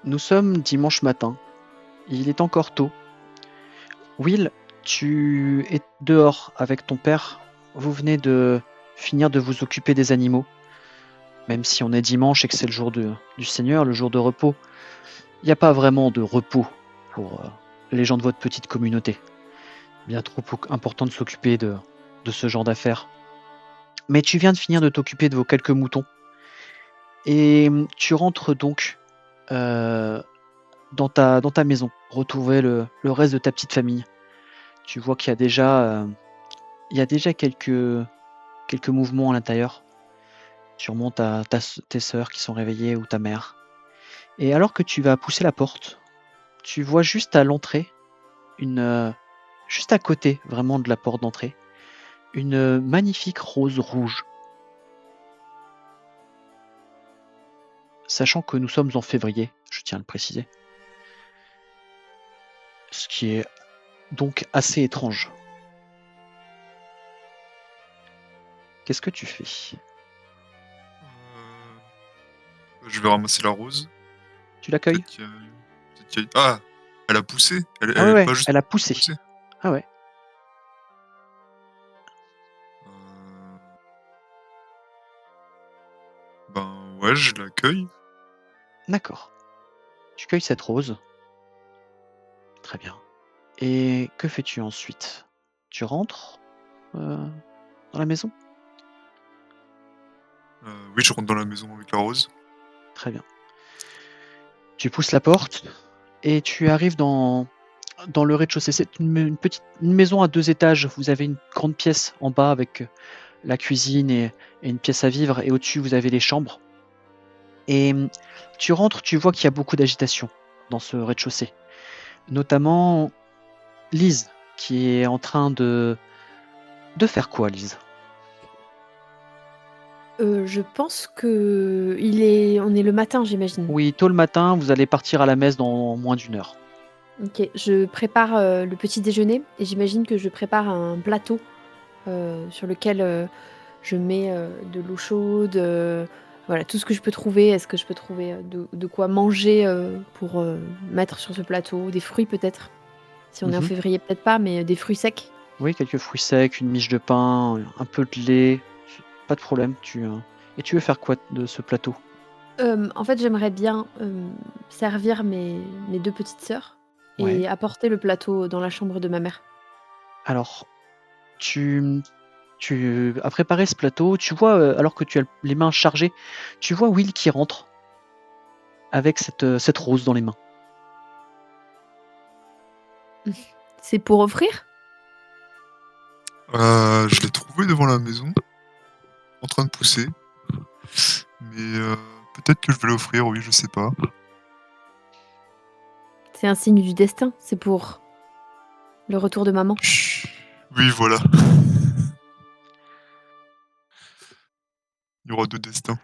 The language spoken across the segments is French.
Nous sommes dimanche matin. Il est encore tôt. Will, tu es dehors avec ton père. Vous venez de finir de vous occuper des animaux. Même si on est dimanche et que c'est le jour du Seigneur, le jour de repos, il n'y a pas vraiment de repos pour les gens de votre petite communauté. Bien trop important de s'occuper de ce genre d'affaires. Mais tu viens de finir de t'occuper de vos quelques moutons. Et tu rentres donc euh, dans ta maison, retrouver le reste de ta petite famille. Tu vois qu'il y a déjà quelques mouvements à l'intérieur. Sûrement tes sœurs qui sont réveillées ou ta mère. Et alors que tu vas pousser la porte, tu vois juste à l'entrée, juste à côté vraiment de la porte d'entrée, une magnifique rose rouge. Sachant que nous sommes en février, je tiens à le préciser. Ce qui est donc assez étrange. Qu'est-ce que tu fais? Euh, Je vais ramasser la rose. Tu l'accueilles? Ah, elle a poussé. Elle, Ah ouais, elle est ouais, pas juste elle a poussé. poussée. Ah ouais, Euh, Ben ouais, je l'accueille. d'accord. Tu cueilles cette rose. Très bien. Et que fais-tu ensuite? Tu rentres dans la maison? Oui, je rentre dans la maison avec la rose. Très bien. Tu pousses la porte et tu arrives dans le rez-de-chaussée. C'est une maison à 2 étages. Vous avez une grande pièce en bas avec la cuisine et une pièce à vivre. Et au-dessus, vous avez les chambres. Et tu rentres, tu vois qu'il y a beaucoup d'agitation dans ce rez-de-chaussée. Notamment Lise, qui est en train de faire quoi, Lise? Je pense qu'on est le matin, j'imagine. Oui, tôt le matin, vous allez partir à la messe dans moins d'1 heure. OK, je prépare, le petit déjeuner et j'imagine que je prépare un plateau, sur lequel, je mets, de l'eau chaude, voilà, tout ce que je peux trouver. Est-ce que je peux trouver, de quoi manger, pour, mettre sur ce plateau? Des fruits peut-être? Si on est en Mmh. février, peut-être pas, mais des fruits secs? Oui, quelques fruits secs, une miche de pain, un peu de lait, pas de problème. Et tu veux faire quoi de ce plateau? En fait, j'aimerais bien, servir mes 2 petites sœurs Ouais. et apporter le plateau dans la chambre de ma mère. Alors, tu tu as préparé ce plateau, tu vois, alors que tu as les mains chargées, tu vois Will qui rentre avec cette rose dans les mains. C'est pour offrir? Je l'ai trouvé devant la maison, en train de pousser. Mais peut-être que je vais l'offrir, oui, je sais pas. C'est un signe du destin, c'est pour le retour de maman. Chut. Oui, voilà. Il y aura deux destins.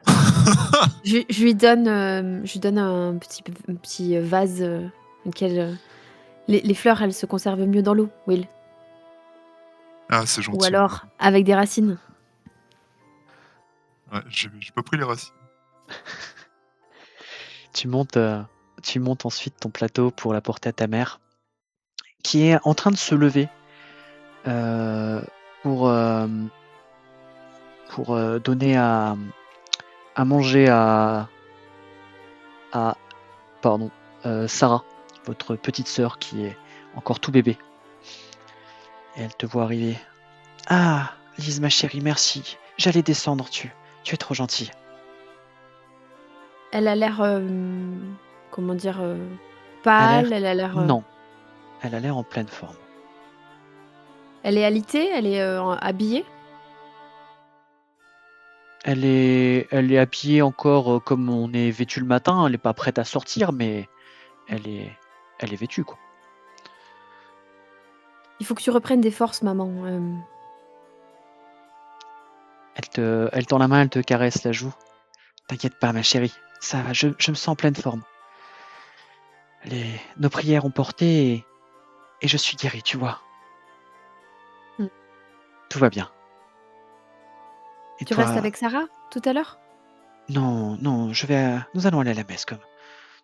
Je lui donne un petit, vase, dans lequel, les fleurs, elles se conservent mieux dans l'eau, Will, Ah, c'est ou gentil. alors avec des racines. Ouais, j'ai pas pris les racines. Tu montes, tu montes ensuite ton plateau pour l'apporter à ta mère, qui est en train de se lever, heu, pour, donner à manger à pardon, Sarah, votre petite sœur qui est encore tout bébé. Et elle te voit arriver. «Ah! Lise, ma chérie, merci. J'allais descendre, tu es trop gentille». Elle a l'air, comment dire? Elle a l'air Pâle, elle a l'air, non, elle a l'air en pleine forme. elle est alitée? Elle est, habillée? Elle est habillée encore, comme on est vêtu le matin, elle est pas prête à sortir, mais elle est elle est vêtue, quoi. Il faut que tu reprennes des forces, maman, Elle tend la main, elle te caresse la joue. «T'inquiète pas, ma chérie, ça va, je me sens en pleine forme. Nos prières ont porté et je suis guéri, tu vois? mmh. Tout va bien. Et Tu restes toi?» avec Sarah, tout à l'heure? «Non, non, nous allons aller à la messe comme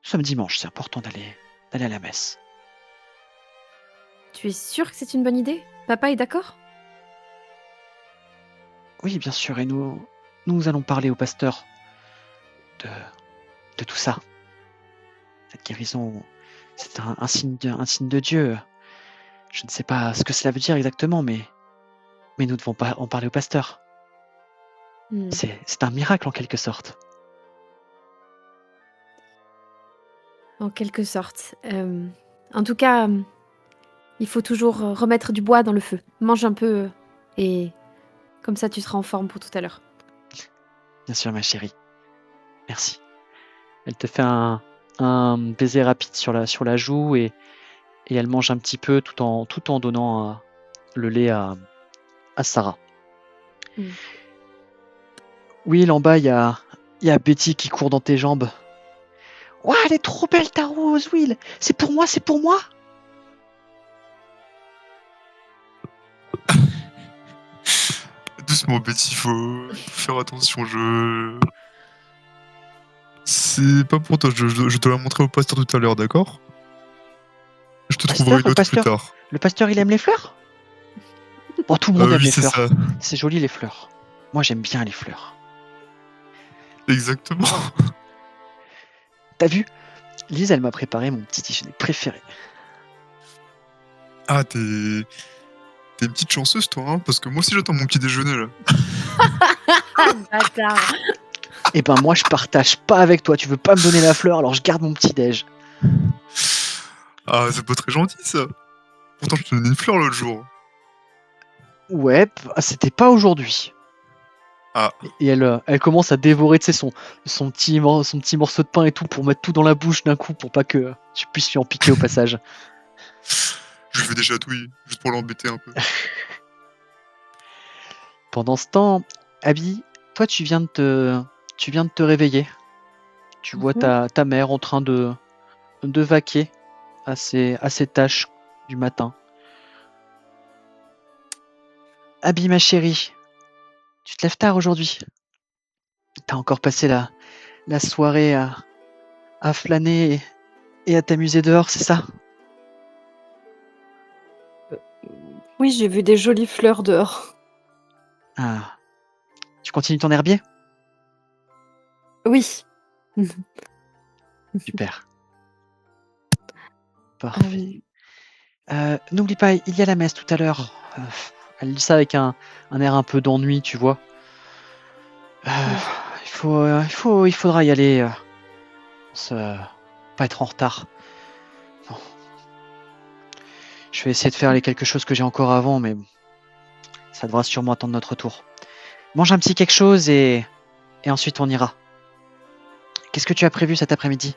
Nous sommes dimanche, c'est important d'aller à la messe. Tu es sûr que c'est une bonne idée? Papa est d'accord? Oui, bien sûr, et nous allons parler au pasteur de, de tout ça. Cette guérison, c'est un signe de Dieu. Je ne sais pas ce que cela veut dire exactement, mais nous devons pas en parler au pasteur. Hmm. C'est un miracle en quelque sorte. En quelque sorte. En tout cas, il faut toujours remettre du bois dans le feu. Mange un peu et comme ça tu seras en forme pour tout à l'heure. Bien sûr, ma chérie. Merci. Elle te fait un baiser rapide sur la joue et elle mange un petit peu tout en donnant le lait à Sarah. Mm. Will, en bas, il y a Betty qui court dans tes jambes. Ouah, elle est trop belle ta rose, Will. C'est pour moi, c'est pour moi. Doucement, Betty, faut faire attention. C'est pas pour toi, je te la montrerai au pasteur tout à l'heure, d'accord? Je te trouverai une autre plus tard. Le pasteur, il aime les fleurs? Bon, tout le monde aime Oui, les c'est fleurs. ça. C'est joli les fleurs. Moi, j'aime bien les fleurs. Exactement. T'as vu? Lise, elle m'a préparé mon petit déjeuner préféré. Ah, t'es une petite chanceuse, toi, hein, parce que moi aussi j'attends mon petit déjeuner, là. Bâtard. Eh ben, moi, je partage pas avec toi. Tu veux pas me donner la fleur, alors je garde mon petit déj. Ah, c'est pas très gentil, ça. Pourtant, je te donnais une fleur l'autre jour. Ouais, c'était pas aujourd'hui. Ah. Et elle commence à dévorer, tu sais, son petit morceau de pain et tout pour mettre tout dans la bouche d'un coup pour pas que tu puisses lui en piquer au passage. Je vais des chatouilles, juste pour l'embêter un peu. Pendant ce temps, Abby, toi, tu viens de te réveiller. Tu vois ta mère en train de vaquer à ses tâches du matin. Abby, ma chérie, tu te lèves tard aujourd'hui. T'as encore passé la soirée à flâner et à t'amuser dehors, c'est ça? Oui, j'ai vu des jolies fleurs dehors. Ah. Tu continues ton herbier? Oui. Super. Parfait. N'oublie pas, il y a la messe tout à l'heure. Elle dit ça avec un air un peu d'ennui, tu vois. Il faudra y aller. Pas être en retard. Bon. Je vais essayer de faire les quelque chose que j'ai encore avant, mais ça devra sûrement attendre notre tour. Mange un petit quelque chose et ensuite on ira. Qu'est-ce que tu as prévu cet après-midi?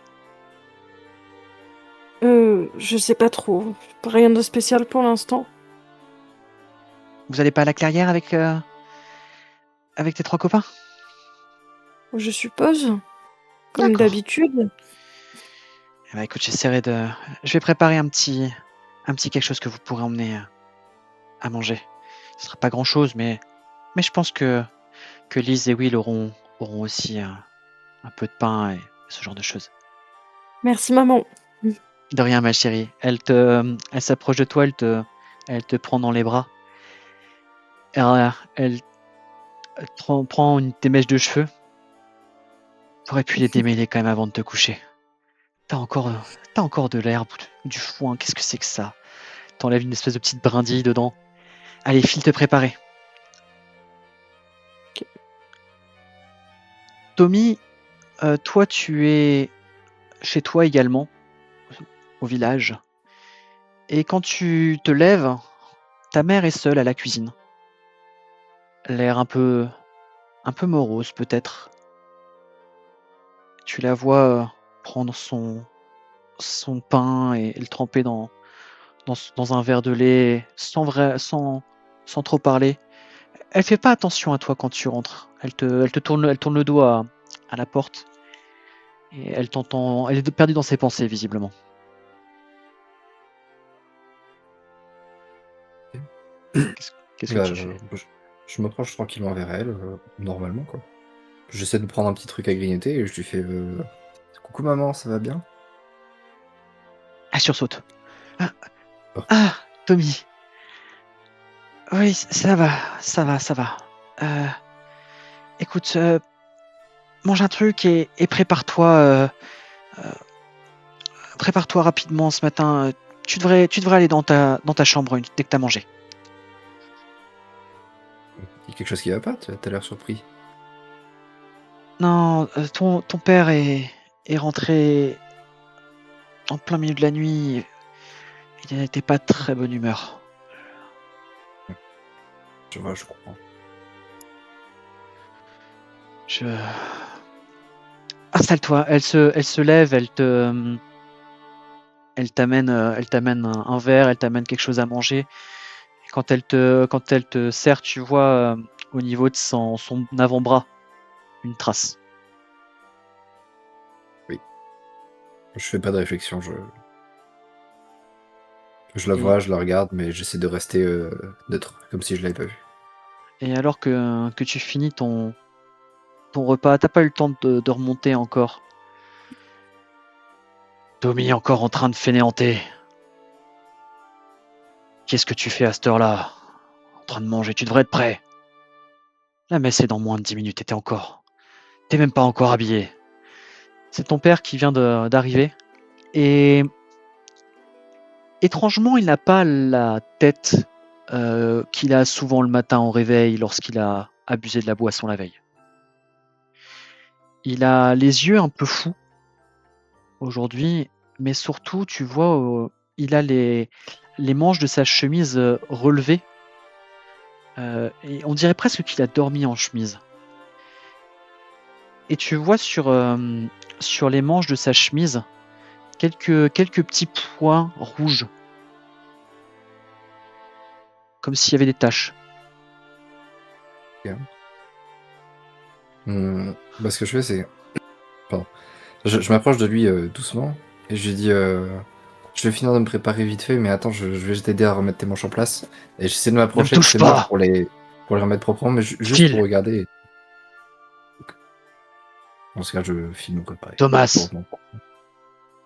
Je sais pas trop. Rien de spécial pour l'instant. Vous allez pas à la clairière avec tes 3 copains? Je suppose. Comme D'accord. d'habitude. Eh ben, écoute, je vais préparer un petit quelque chose que vous pourrez emmener à manger. Ce sera pas grand-chose, mais je pense que Liz et Will auront aussi un peu de pain et ce genre de choses. Merci, maman. De rien, ma chérie. Elle s'approche de toi, elle te prend dans les bras. Elle prend une tes mèches de cheveux. T'aurais pu les démêler quand même avant de te coucher. T'as encore de l'herbe ou du foin. Qu'est-ce que c'est que ça? T'enlèves une espèce de petite brindille dedans. Allez, file te préparer. Ok. Tommy, toi, tu es chez toi également, au village. Et quand tu te lèves, ta mère est seule à la cuisine. L'air un peu morose peut-être. Tu la vois prendre son pain et le tremper dans un verre de lait sans trop parler. Elle fait pas attention à toi quand tu rentres. Elle tourne le dos à la porte et elle t'entend. Elle est perdue dans ses pensées visiblement. Qu'est-ce que Bah, tu fais? je m'approche tranquillement vers elle, normalement, quoi. J'essaie de prendre un petit truc à grignoter et je lui fais Coucou maman, ça va bien? Elle sursaute. Ah, Oh. ah, Tommy. Oui, ça va, ça va, ça va. Écoute, mange un truc et prépare-toi rapidement ce matin. Tu devrais aller dans ta chambre dès que t'as mangé. Il y a quelque chose qui va pas, t'as l'air surpris. Non, ton père est rentré en plein milieu de la nuit. Il n'était pas de très bonne humeur. Je vois, je comprends. Installe-toi. Elle se lève, elle t'amène un verre, elle t'amène quelque chose à manger. Et quand elle te sert, tu vois au niveau de son avant-bras une trace. Je fais pas de réflexion, je la Et, vois, je la regarde, mais j'essaie de rester neutre, comme si je l'avais pas vu. et alors que tu finis ton repas, t'as pas eu le temps de remonter encore. Tommy encore en train de fainéanter. Qu'est-ce que tu fais à cette heure-là? En train de manger, tu devrais être prêt. La messe est dans moins de 10 minutes, T'es même pas encore habillé. C'est ton père qui vient d'arriver. Et étrangement, il n'a pas la tête qu'il a souvent le matin au réveil lorsqu'il a abusé de la boisson la veille. Il a les yeux un peu fous aujourd'hui, mais surtout, tu vois, il a les manches de sa chemise relevées. Et on dirait presque qu'il a dormi en chemise. Et tu vois sur les manches de sa chemise quelques petits points rouges, comme s'il y avait des taches. Ce que je fais, c'est... Pardon. Je m'approche de lui doucement, et je lui dis... Je vais finir de me préparer vite fait, mais attends, je vais t'aider à remettre tes manches en place. Et j'essaie de Ne me m'approcher de touche ses manches pas, pour les remettre proprement, mais juste Phil. pour regarder. Dans ce cas, je finis de me préparer. Thomas. Pour-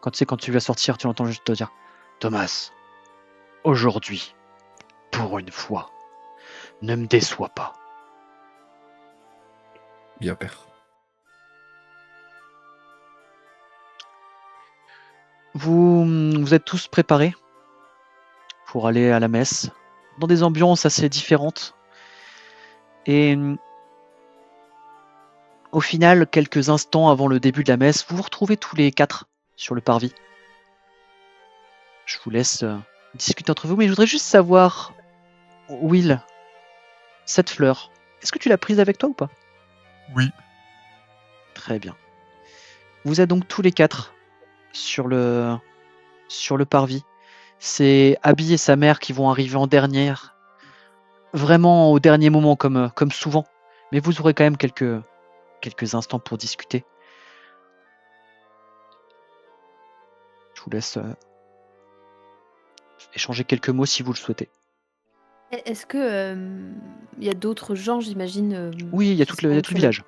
Quand tu vas sortir, tu l'entends juste te dire Thomas, aujourd'hui, pour une fois, ne me déçois pas. Bien, père. Vous êtes tous préparés pour aller à la messe, dans des ambiances assez différentes. Et au final, quelques instants avant le début de la messe, vous vous retrouvez tous les 4 sur le parvis. Je vous laisse discuter entre vous, mais je voudrais juste savoir, Will, cette fleur, est-ce que tu l'as prise avec toi ou pas? Oui. Très bien. Vous êtes donc tous les 4 sur le parvis. C'est Abby et sa mère qui vont arriver en dernière, vraiment au dernier moment comme souvent. Mais vous aurez quand même quelques instants pour discuter. Je vous laisse échanger quelques mots si vous le souhaitez. Est-ce que il y a d'autres gens, j'imagine, Oui, il y a qui tout le sont sur le village.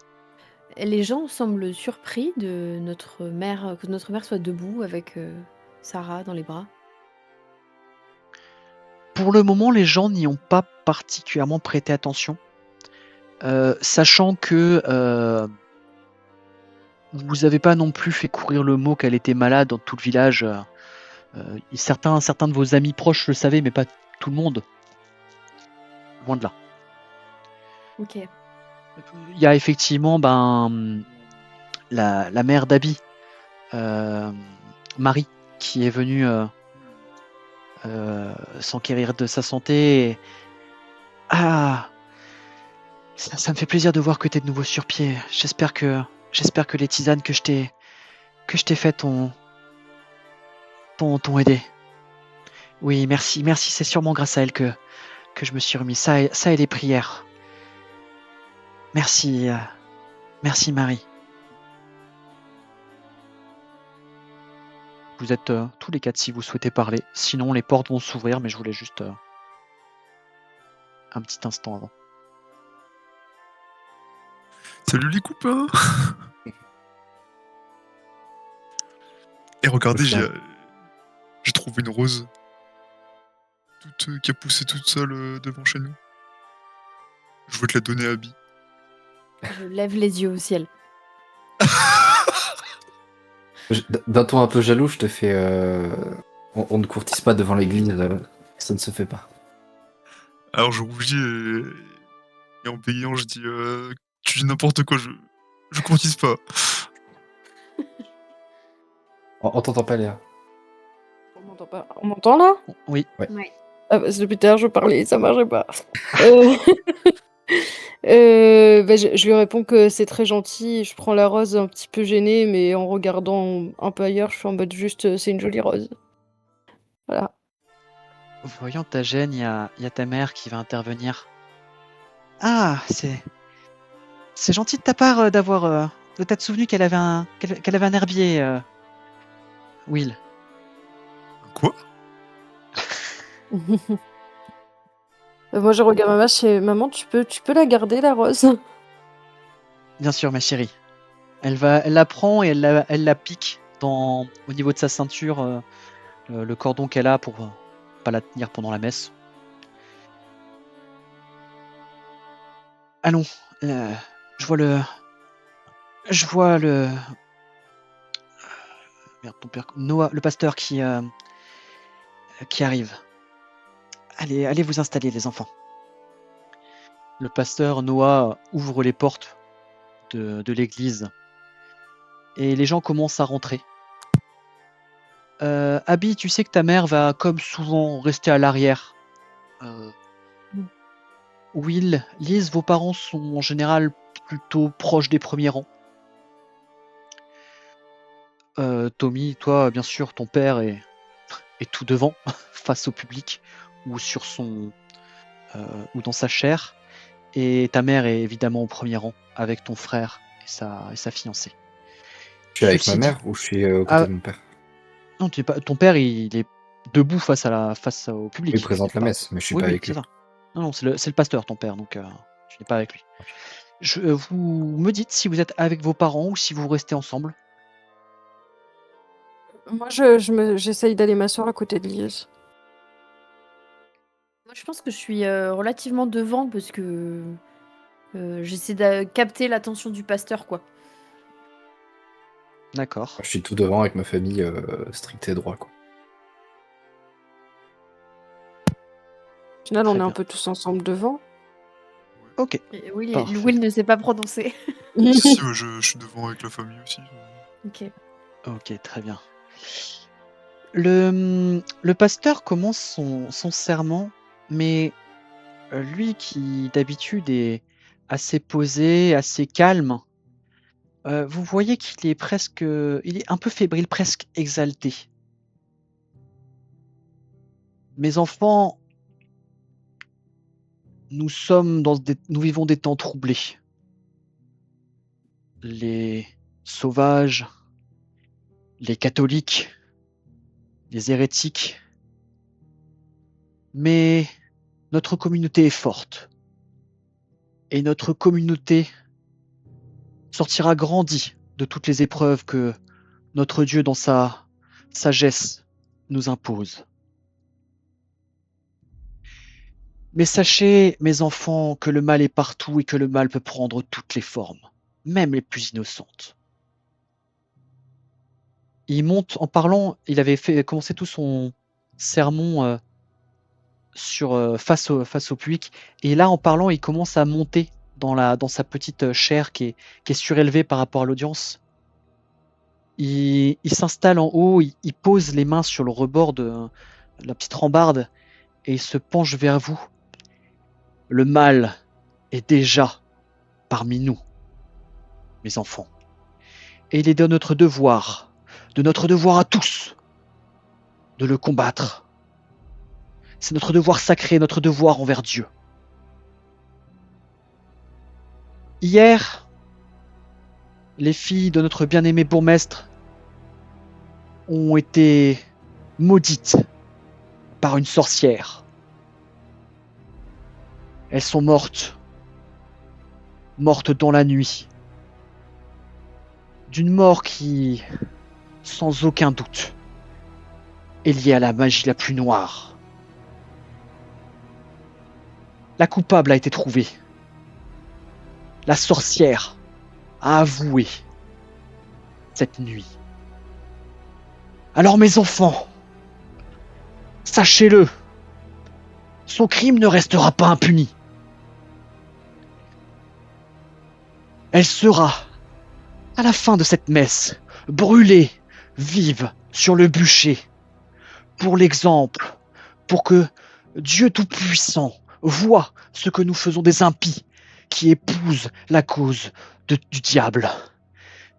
les gens semblent surpris de notre mère que notre mère soit debout avec, Sarah dans les bras? Pour le moment, les gens n'y ont pas particulièrement prêté attention, sachant que vous n'avez pas non plus fait courir le mot qu'elle était malade dans tout le village. Certains de vos amis proches le savaient, mais pas tout le monde. Loin de là. OK. Il y a effectivement la mère d'Abby, Marie, qui est venue s'enquérir de sa santé. Ah, ça me fait plaisir de voir que tu es de nouveau sur pied. J'espère que les tisanes que je t'ai faites t'ont aidé. Oui, merci, c'est sûrement grâce à elle que je me suis remis. Ça et les prières. Merci, merci Marie. Vous êtes tous les 4 si vous souhaitez parler. Sinon, les portes vont s'ouvrir, mais je voulais juste un petit instant avant. Salut les copains. Et regardez, Je j'ai trouvé une rose qui a poussé toute seule devant chez nous. Je veux te la donner à Abby. Je lève les yeux au ciel. D'un ton un peu jaloux, je te fais. On ne courtise pas devant l'église, ça ne se fait pas. Alors je rougis et en bégayant, je dis tu dis n'importe quoi, je courtise pas. On t'entend pas, Léa. On m'entend pas. On m'entend là? Oui. Ah bah, depuis tout à l'heure, je parlais, ça marchait pas. Bah, je lui réponds que c'est très gentil. Je prends la rose un petit peu gênée, mais en regardant un peu ailleurs, je suis en mode juste, c'est une jolie rose. Voilà. Voyant ta gêne, il y a ta mère qui va intervenir. Ah, c'est gentil de ta part de t'être souvenu qu'elle avait un herbier, Will. Quoi? Moi, je regarde ma mère, je fais, maman, tu peux la garder, la rose? Bien sûr, ma chérie. Elle la prend et elle la pique au niveau de sa ceinture, le cordon qu'elle a pour pas la tenir pendant la messe. Allons, je vois le merde, ton père, Noah, le pasteur qui arrive. Allez vous installer, les enfants. Le pasteur Noah ouvre les portes de l'église et les gens commencent à rentrer. Abby, tu sais que ta mère va, comme souvent, rester à l'arrière. Will, Liz, vos parents sont en général plutôt proches des premiers rangs. Tommy, toi, bien sûr, ton père est tout devant, face au public, ou ou dans sa chair. Et ta mère est évidemment au premier rang, avec ton frère et sa fiancée. Je suis avec Ceci ma dit- mère ou je suis aux côtés Ah, de mon père? non, ton père, il est debout face au public. Il présente la messe, mais je suis Oui, pas oui, avec c'est lui. ça. Non, c'est le pasteur, ton père, donc tu n'es pas avec lui. Vous me dites si vous êtes avec vos parents ou si vous restez ensemble. Moi, j'essaye d'aller m'asseoir à côté de Lise. Moi, je pense que je suis relativement devant parce que j'essaie de capter l'attention du pasteur, quoi. D'accord. Je suis tout devant avec ma famille, strict et droit, quoi. Au final, on Très est un bien. peu tous ensemble devant. Ok. Et Will, Parfait. Will ne s'est pas prononcé. Si, je suis devant avec la famille aussi. Ok. Ok, très bien. Le pasteur commence son serment, mais lui qui d'habitude est assez posé, assez calme, vous voyez qu'il est il est un peu fébrile, presque exalté. Mes enfants, nous vivons des temps troublés. Les sauvages, les catholiques, les hérétiques. Mais notre communauté est forte. Et notre communauté sortira grandie de toutes les épreuves que notre Dieu, dans sa sagesse, nous impose. Mais sachez, mes enfants, que le mal est partout et que le mal peut prendre toutes les formes, même les plus innocentes. Il monte en parlant, il avait commencé tout son sermon face au public, et là, en parlant, il commence à monter dans sa petite chaire qui est surélevée par rapport à l'audience. Il s'installe en haut, il pose les mains sur le rebord de la petite rambarde et il se penche vers vous. Le mal est déjà parmi nous, mes enfants. Et il est de notre devoir à tous, de le combattre. C'est notre devoir sacré, notre devoir envers Dieu. Hier, les filles de notre bien-aimé bourgmestre ont été maudites par une sorcière. Elles sont mortes dans la nuit. D'une mort qui, sans aucun doute, est liée à la magie la plus noire. La coupable a été trouvée. La sorcière a avoué cette nuit. Alors mes enfants, sachez-le, son crime ne restera pas impuni. Elle sera, à la fin de cette messe, brûlée vive sur le bûcher, pour l'exemple, pour que Dieu Tout-Puissant voie ce que nous faisons des impies qui épousent la cause du diable.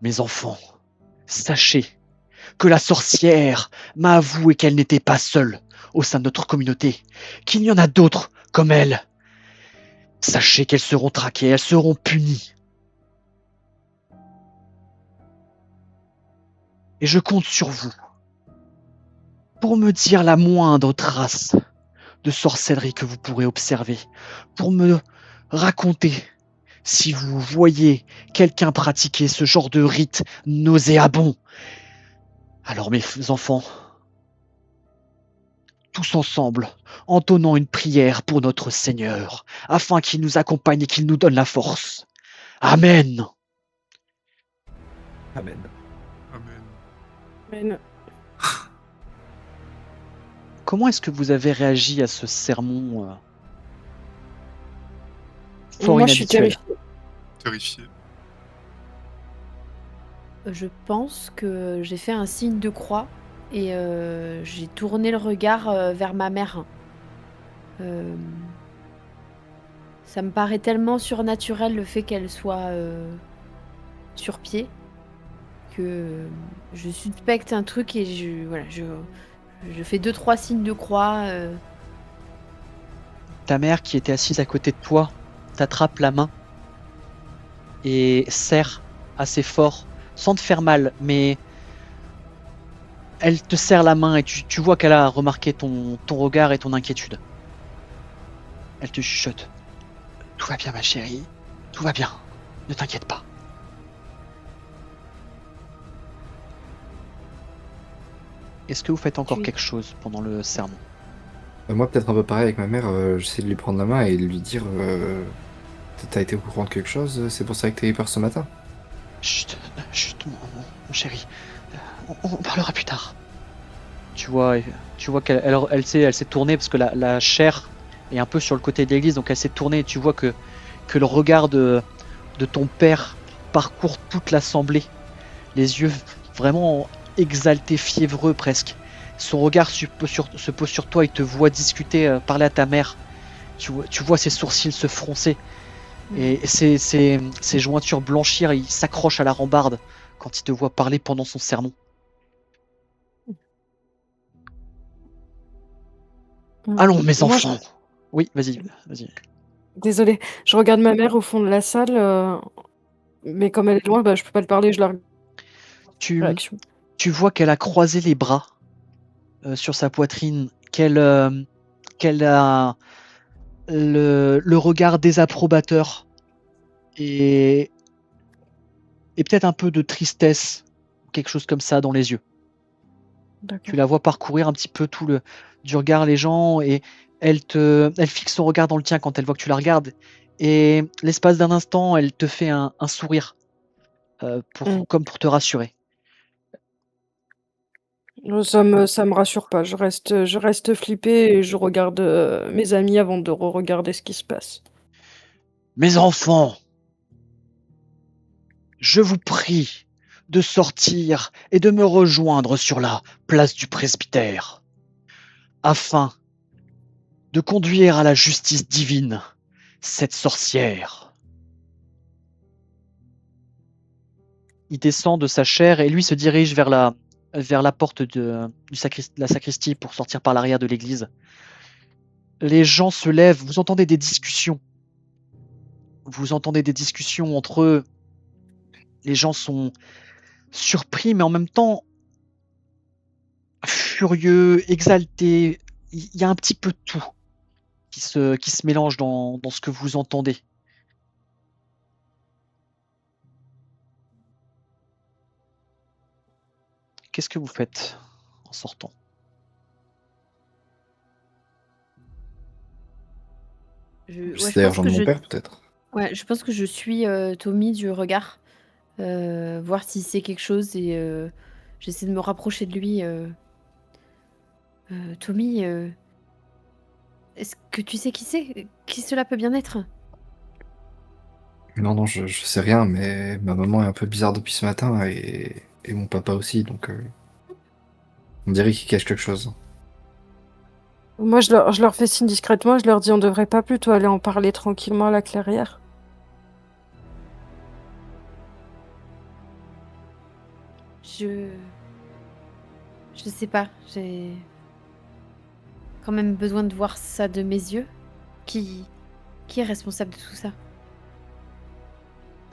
Mes enfants, sachez que la sorcière m'a avoué qu'elle n'était pas seule au sein de notre communauté, qu'il y en a d'autres comme elle. Sachez qu'elles seront traquées, elles seront punies. Et je compte sur vous pour me dire la moindre trace de sorcellerie que vous pourrez observer, pour me raconter si vous voyez quelqu'un pratiquer ce genre de rite nauséabond. Alors mes enfants, tous ensemble, entonnons une prière pour notre Seigneur, afin qu'il nous accompagne et qu'il nous donne la force. Amen. Amen. Amen. Mais Comment est-ce que vous avez réagi à ce sermon fort moi, je suis inhabituel? terrifiée. Terrifié. Je pense que j'ai fait un signe de croix et j'ai tourné le regard vers ma mère. Ça me paraît tellement surnaturel le fait qu'elle soit sur pied que je suspecte un truc et je fais 2-3 signes de croix. Ta mère qui était assise à côté de toi t'attrape la main et serre assez fort, sans te faire mal, mais elle te serre la main et tu vois qu'elle a remarqué ton regard et ton inquiétude. Elle te chuchote. Tout va bien ma chérie, tout va bien, ne t'inquiète pas. Est-ce que vous faites encore Tu- quelque chose pendant le sermon? Moi, peut-être un peu pareil avec ma mère, j'essaie de lui prendre la main et de lui dire t'as été au courant de quelque chose, c'est pour ça que t'as eu peur ce matin. Chut, chut, mon chéri, on parlera plus tard. Tu vois qu'elle s'est tournée parce que la chair est un peu sur le côté de l'église, donc elle s'est tournée et tu vois que le regard de ton père parcourt toute l'assemblée, les yeux vraiment exaltés, fiévreux presque. Son regard se pose sur toi, il te voit discuter, parler à ta mère. Tu vois ses sourcils se froncer et ses jointures blanchir, il s'accroche à la rambarde quand il te voit parler pendant son sermon. Allons mes Moi, enfants. Oui, vas-y. désolée, je regarde ma mère au fond de la salle, mais comme elle est loin, bah, je peux pas lui parler, je la regarde. Tu, Réaction. tu vois qu'elle a croisé les bras sur sa poitrine, qu'elle a le regard désapprobateur et peut-être un peu de tristesse, quelque chose comme ça dans les yeux. Tu D'accord. la vois parcourir un petit peu du regard les gens et elle fixe son regard dans le tien quand elle voit que tu la regardes et l'espace d'un instant, elle te fait un sourire comme pour te rassurer. Ça me rassure pas. Je reste flippée et je regarde, mes amis avant de re-regarder ce qui se passe. Mes enfants, je vous prie de sortir et de me rejoindre sur la place du presbytère, afin de conduire à la justice divine cette sorcière. Il descend de sa chaire et lui se dirige vers la porte de la sacristie pour sortir par l'arrière de l'église. Les gens se lèvent, vous entendez des discussions. Vous entendez des discussions entre eux. Les gens sont surpris, mais en même temps furieux, exaltés. Il y a un petit peu de tout qui se mélange dans ce que vous entendez. Qu'est-ce que vous faites en sortant? Ouais, C'est je d'ailleurs pense Jean que de mon je père, peut-être. ouais, je pense que je suis, Tommy du regard, voir s'il sait quelque chose et j'essaie de me rapprocher de lui, «Tommy, est-ce que tu sais qui c'est? Qui cela peut bien être?» Non, non, je sais rien, mais ma maman est un peu bizarre depuis ce matin et mon papa aussi, donc on dirait qu'il cache quelque chose. Moi, je leur fais signe discrètement, je leur dis: «On devrait pas plutôt aller en parler tranquillement à la clairière?» Je je sais pas, j'ai quand même besoin de voir ça de mes yeux. Qui qui est responsable de tout ça?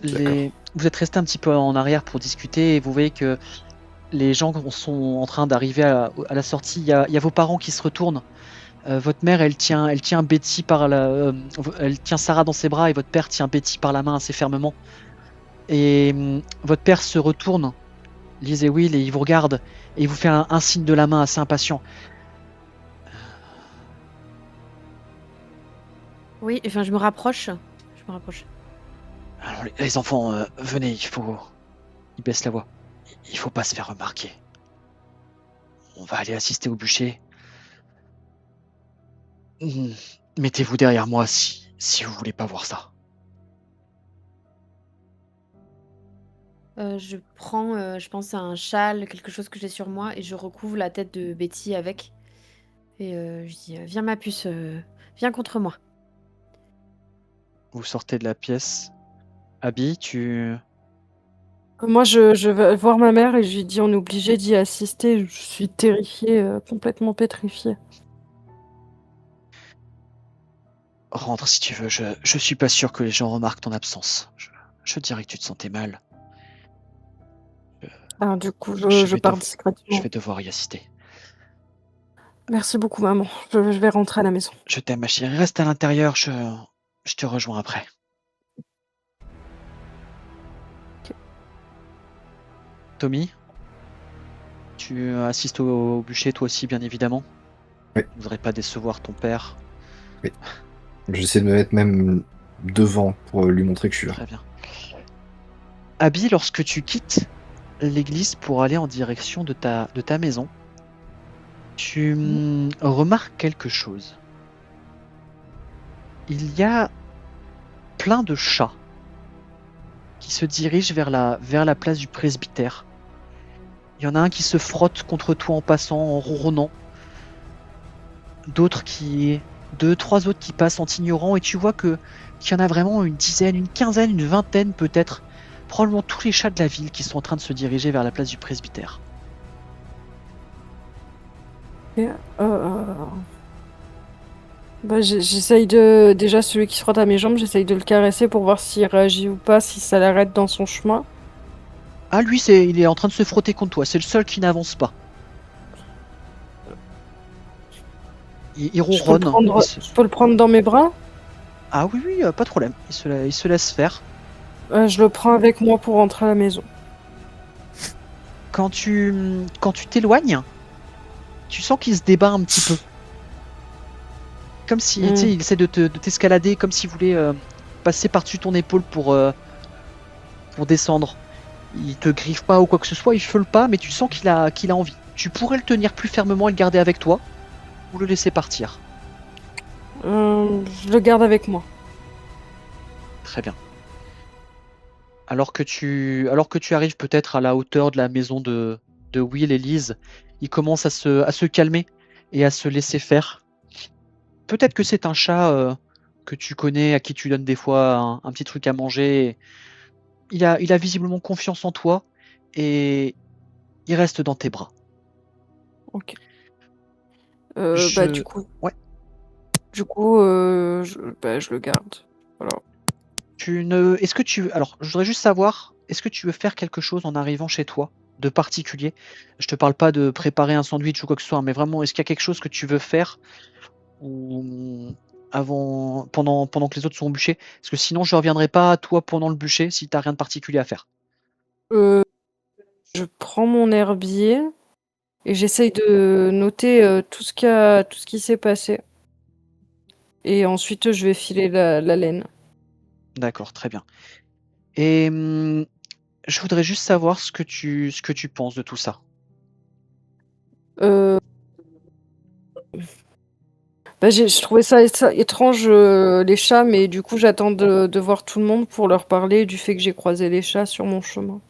D'accord. Vous êtes resté un petit peu en arrière pour discuter et vous voyez que les gens sont en train d'arriver à la sortie. Il y a vos parents qui se retournent. Votre mère, elle tient Betty elle tient Sarah dans ses bras et votre père tient Betty par la main assez fermement. Et votre père se retourne, Liz et Will, et il vous regarde et il vous fait un signe de la main assez impatient. Oui, enfin je me rapproche. Je me rapproche. Alors, les enfants, venez, il baisse la voix. Il faut pas se faire remarquer. On va aller assister au bûcher. Hmm, Mettez-vous derrière moi si vous voulez pas voir ça. Je prends, je pense à un châle, quelque chose que j'ai sur moi et je recouvre la tête de Betty avec et je dis: «Viens ma puce, viens contre moi». Vous sortez de la pièce. Abby, Moi, je vais voir ma mère et je lui dis: «On est obligé d'y assister». Je suis terrifiée, complètement pétrifiée. rentre si tu veux. Je suis pas sûr que les gens remarquent ton absence. Je dirais que tu te sentais mal. Ah, du coup, Je je vais, pars je discrètement. vais devoir y assister. Merci beaucoup, maman. Je vais rentrer à la maison. Je t'aime, ma chérie. Reste à l'intérieur. Je te rejoins après. OK. Tommy, tu assistes au bûcher toi aussi, bien évidemment. Oui, Je voudrais pas décevoir ton père. oui. J'essaie de me mettre même devant pour lui montrer que je suis là. Très bien. Abby, lorsque tu quittes l'église pour aller en direction de ta maison, tu Mmh. remarques quelque chose. Il y a plein de chats qui se dirigent vers la place du presbytère. Il y en a un qui se frotte contre toi en passant, en ronronnant. Deux, trois autres qui passent en t'ignorant, et tu vois qu'il y en a vraiment une dizaine, une quinzaine, une vingtaine peut-être. Probablement tous les chats de la ville qui sont en train de se diriger vers la place du presbytère. Et bah, j'essaye de déjà celui qui se frotte à mes jambes, j'essaye de le caresser pour voir s'il réagit ou pas, si ça l'arrête dans son chemin. Ah, lui, il est en train de se frotter contre toi. C'est le seul qui n'avance pas. Il ronronne. Je peux le prendre dans mes bras? Ah oui, oui, pas de problème. Il se laisse faire. Je le prends avec moi pour rentrer à la maison. Quand tu t'éloignes, tu sens qu'il se débat un petit peu. Comme si, tu sais, il essaie de t'escalader, comme s'il voulait passer par-dessus ton épaule pour descendre. Il te griffe pas ou quoi que ce soit, il fait le pas, mais tu sens qu'il a envie. Tu pourrais le tenir plus fermement et le garder avec toi, ou le laisser partir. Je le garde avec moi. Très bien. Alors que tu arrives peut-être à la hauteur de la maison de Will et Liz, il commence à se calmer et à se laisser faire. Peut-être que c'est un chat que tu connais, à qui tu donnes des fois un petit truc à manger. Il a visiblement confiance en toi et il reste dans tes bras. OK. Je Ouais, Du coup, je le garde. Voilà. est-ce que alors, je voudrais juste savoir, est-ce que tu veux faire quelque chose en arrivant chez toi de particulier? Je te parle pas de préparer un sandwich ou quoi que ce soit, mais vraiment, est-ce qu'il y a quelque chose que tu veux faire ou pendant que les autres sont au bûcher? Parce que sinon je reviendrai pas à toi pendant le bûcher si tu as rien de particulier à faire. Heu, je prends mon herbier et j'essaye de noter, tout ce qui s'est passé. Et ensuite, je vais filer la laine. D'accord, très bien. Et je voudrais juste savoir ce que tu penses de tout ça. Euh, je trouvais ça étrange, les chats, mais du coup, j'attends de voir tout le monde pour leur parler du fait que j'ai croisé les chats sur mon chemin.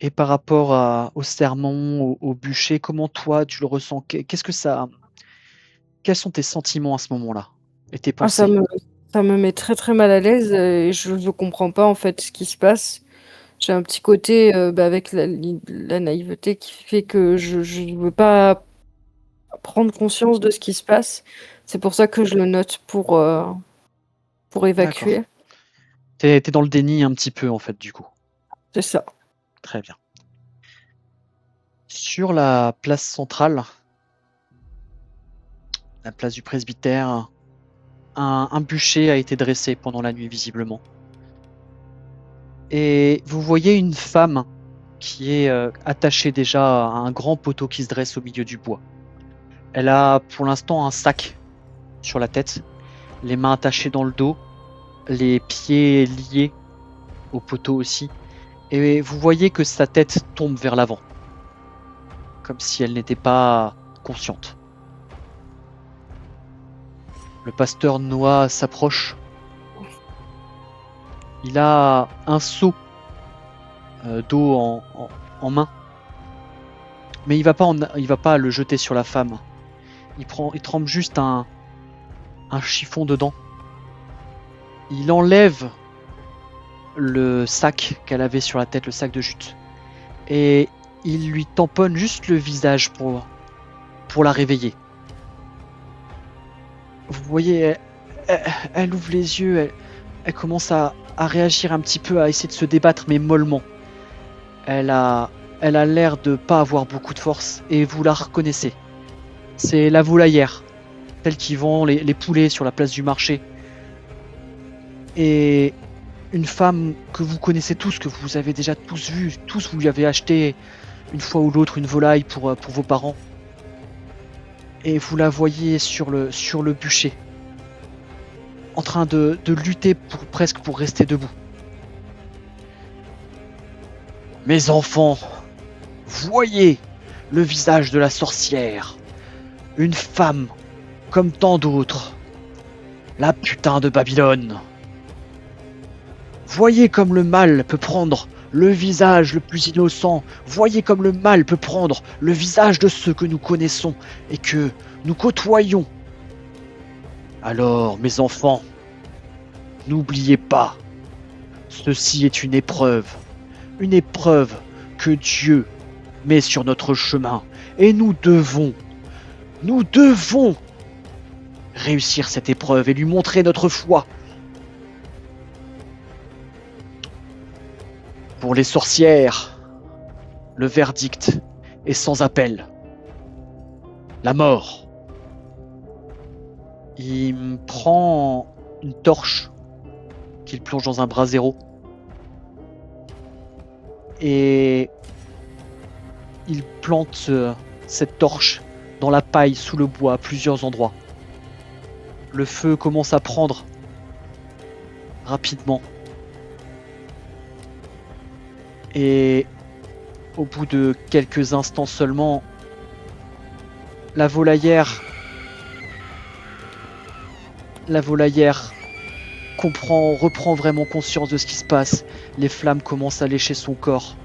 Et par rapport au sermon, au bûcher, comment toi tu le ressens? Qu'est-ce que ça quels sont tes sentiments à ce moment-là? Et tes Ah, pensées? ça me met très très mal à l'aise et je comprends pas en fait ce qui se passe. J'ai un petit côté avec la naïveté qui fait que je ne veux pas prendre conscience de ce qui se passe. C'est pour ça que je le note pour D'accord. évacuer. T'es dans le déni un petit peu en fait du coup. C'est ça. Très bien. Sur la place centrale, la place du presbytère, un bûcher a été dressé pendant la nuit visiblement. Et vous voyez une femme qui est attachée déjà à un grand poteau qui se dresse au milieu du bois. Elle a pour l'instant un sac sur la tête, les mains attachées dans le dos, les pieds liés au poteau aussi. Et vous voyez que sa tête tombe vers l'avant, comme si elle n'était pas consciente. Le pasteur Noah s'approche. Il a un seau d'eau en main, mais il va pas le jeter sur la femme. Il trempe juste un chiffon dedans. Il enlève le sac qu'elle avait sur la tête, le sac de jute, et il lui tamponne juste le visage pour la réveiller. Vous voyez, elle ouvre les yeux, elle commence à réagir un petit peu, à essayer de se débattre, mais mollement. Elle a l'air de pas avoir beaucoup de force, et vous la reconnaissez. C'est la volaillère, celle qui vend les poulets sur la place du marché. Et une femme que vous connaissez tous, que vous avez déjà tous vu, tous vous lui avez acheté une fois ou l'autre une volaille pour vos parents. Et vous la voyez sur le bûcher, en train de lutter presque pour rester debout. Mes enfants, voyez le visage de la sorcière. Une femme comme tant d'autres. La putain de Babylone. Voyez comme le mal peut prendre le visage le plus innocent. Voyez comme le mal peut prendre le visage de ceux que nous connaissons et que nous côtoyons. Alors, mes enfants, n'oubliez pas, ceci est une épreuve que Dieu met sur notre chemin. Et nous devons réussir cette épreuve et lui montrer notre foi. Pour les sorcières, le verdict est sans appel. La mort. Il prend une torche qu'il plonge dans un brasero et il plante cette torche dans la paille sous le bois à plusieurs endroits. Le feu commence à prendre rapidement. Et au bout de quelques instants seulement, la volaillère reprend vraiment conscience de ce qui se passe. Les flammes commencent à lécher son corps.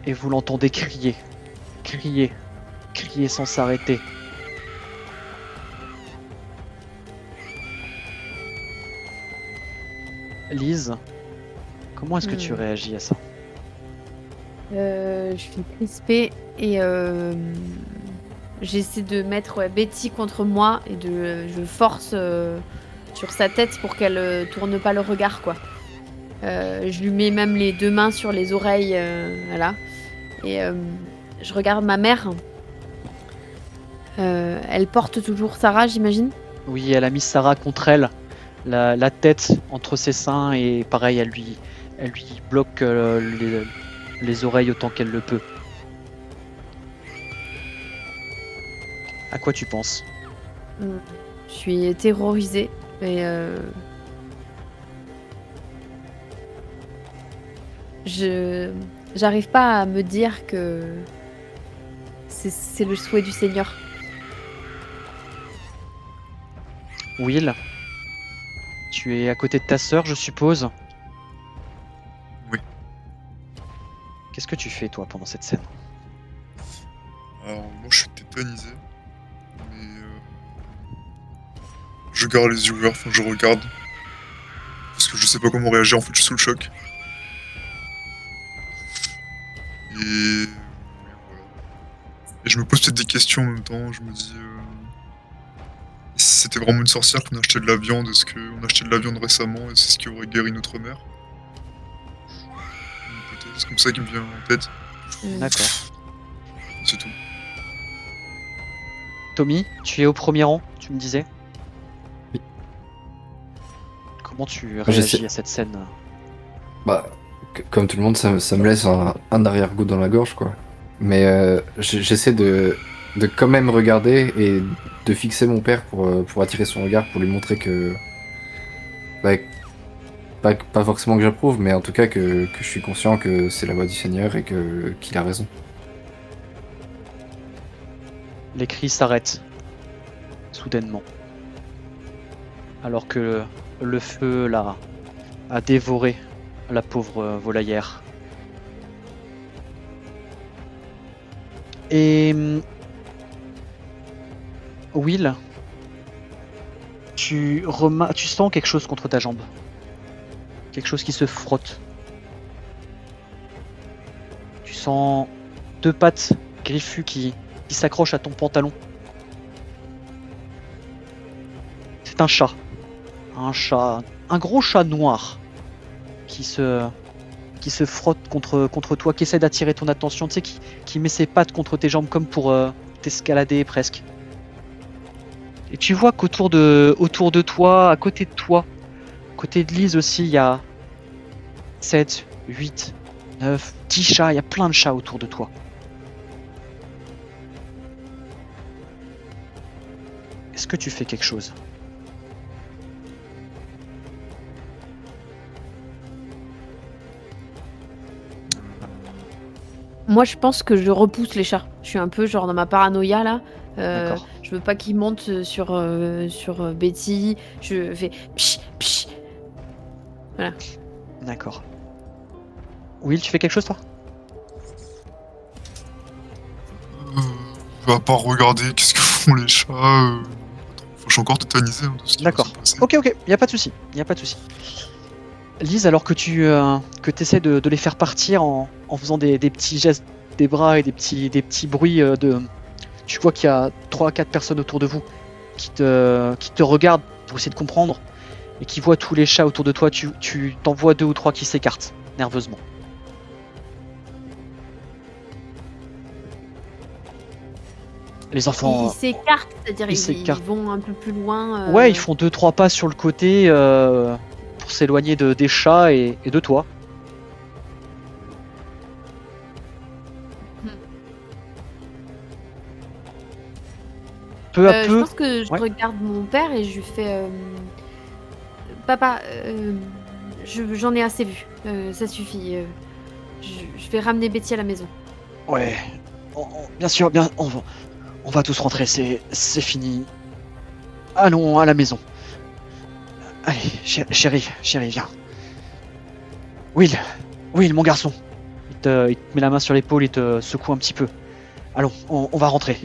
Et vous l'entendez crier sans s'arrêter. Lise, comment est-ce que tu réagis à ça? Je suis crispée et j'essaie de mettre Betty contre moi et je force sur sa tête pour qu'elle tourne pas le regard, quoi. Je lui mets même les 2 mains sur les oreilles, voilà. Et je regarde ma mère. Elle porte toujours Sarah, j'imagine? Oui, elle a mis Sarah contre elle, la tête entre ses seins, et pareil, elle lui bloque les oreilles autant qu'elle le peut. À quoi tu penses? Je Je suis terrorisée et j'arrive pas à me dire que c'est le souhait du Seigneur. Will, tu es à côté de ta sœur, je suppose. Oui. Qu'est-ce que tu fais, toi, pendant cette scène? Alors, moi, je suis tétanisé. Mais je garde les yeux ouverts, enfin, je regarde. Parce que je sais pas comment réagir, en fait, je suis sous le choc. Et oui, voilà. Et je me pose peut-être des questions en même temps, je me dis... si c'était vraiment une sorcière qu'on a acheté de la viande, est-ce qu'on a acheté de la viande récemment et c'est ce qui aurait guéri notre mère? Peut-être, c'est comme ça qui me vient en tête, D'accord. c'est tout. Tommy, tu es au premier rang, tu me disais? Oui. Comment tu j'essaie- réagis à cette scène? Bah, comme tout le monde, ça me laisse un arrière-goût dans la gorge, quoi. Mais j'essaie de quand même regarder et de fixer mon père pour attirer son regard, pour lui montrer que... Bah, pas forcément que j'approuve, mais en tout cas que je suis conscient que c'est la voix du Seigneur et qu'il a raison. Les cris s'arrêtent soudainement. Alors que le feu là a dévoré la pauvre volaillère. Et Will, tu sens quelque chose contre ta jambe. Quelque chose qui se frotte. Tu sens deux pattes griffues qui s'accrochent à ton pantalon. C'est un chat. Un gros chat noir qui se frotte contre toi, qui essaie d'attirer ton attention, tu sais, qui met ses pattes contre tes jambes comme pour t'escalader presque. Et tu vois qu'autour de toi, à côté de toi, à côté de Lise aussi, il y a 7, 8, 9, 10 chats, il y a plein de chats autour de toi. Est-ce que tu fais quelque chose? Moi, je pense que je repousse les chats. Je suis un peu genre dans ma paranoïa là. D'accord. Je veux pas qu'ils montent sur Betty. Je fais psh, psh. D'accord. Will, tu fais quelque chose toi? À part regarder qu'est-ce que font les chats... je suis encore tétanisé de ce qui D'accord. va se passer. Ok, y a pas de souci. Lise, alors que tu essaies de les faire partir en faisant des petits gestes des bras et des petits bruits tu vois qu'il y a 3 à 4 personnes autour de vous qui te regardent pour essayer de comprendre et qui voient tous les chats autour de toi. Tu t'en vois 2 ou 3 qui s'écartent nerveusement. Les enfants... Ils s'écartent, c'est-à-dire ils ils s'écartent. vont un peu plus loin. Ouais, ils font 2-3 pas sur le côté pour s'éloigner des chats et de toi. Peu à Je peu... pense que je Ouais. regarde mon père et je lui fais Papa, j'en ai assez vu. Ça suffit. Je vais ramener Betty à la maison. Ouais, bien sûr, on va tous rentrer, c'est fini. Allons à la maison. Allez, chérie, viens. Will, mon garçon. Il te met la main sur l'épaule, il te secoue un petit peu. Allons, on va rentrer.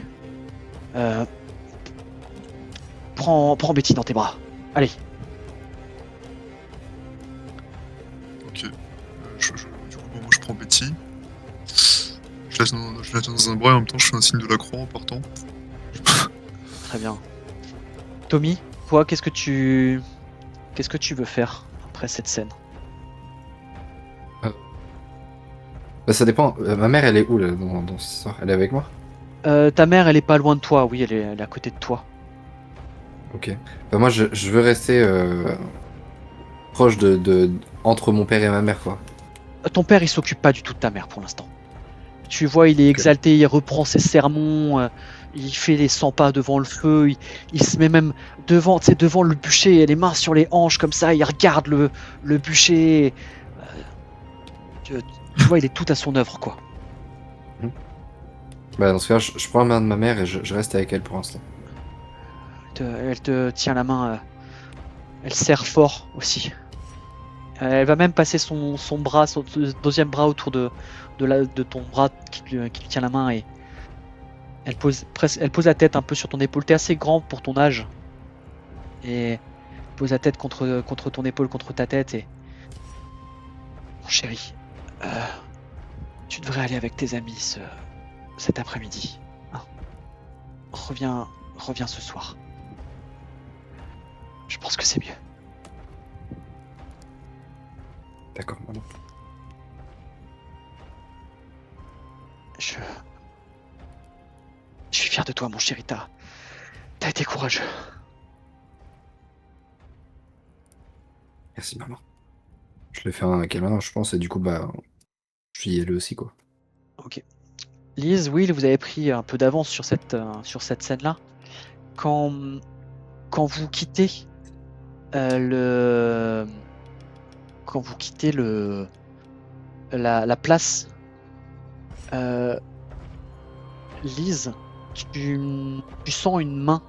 Prends Betty dans tes bras. Allez. Ok. Du coup, moi je prends Betty. Je la tiens dans un bras et en même temps je fais un signe de la croix en partant. Très bien. Tommy, toi, qu'est-ce que tu veux faire après cette scène? Bah, ça dépend. Ma mère, elle est où là, dans cette histoire? Elle est avec moi? Ta mère, elle est pas loin de toi, oui, elle est à côté de toi. Ok. Bah, moi, je veux rester proche entre mon père et ma mère, quoi. Ton père, il s'occupe pas du tout de ta mère pour l'instant. Tu vois, il est Ok. exalté, il reprend ses sermons, il fait les 100 pas devant le feu, il se met même devant, tu sais, devant le bûcher, les mains sur les hanches comme ça, il regarde le bûcher. Tu vois, il est tout à son œuvre, quoi. Bah, dans ce cas, je prends la main de ma mère et je reste avec elle pour l'instant. Elle te tient la main, elle serre fort aussi. Elle va même passer son bras, son deuxième bras autour de ton bras qui lui tient la main et elle pose la tête un peu sur ton épaule. T'es assez grand pour ton âge et pose la tête contre ton épaule, contre ta tête et mon chéri, tu devrais aller avec tes amis cet après-midi. Hein. Reviens ce soir. Je pense que c'est mieux. D'accord, maman. Je suis fier de toi, mon chéri. T'as été courageux. Merci, maman. Je l'ai fait avec elle maintenant, je pense, et du coup, bah, je suis allé aussi, quoi. Ok. Lise, Will, vous avez pris un peu d'avance sur cette scène-là. Quand vous quittez quand vous quittez la place, Lise, tu sens une main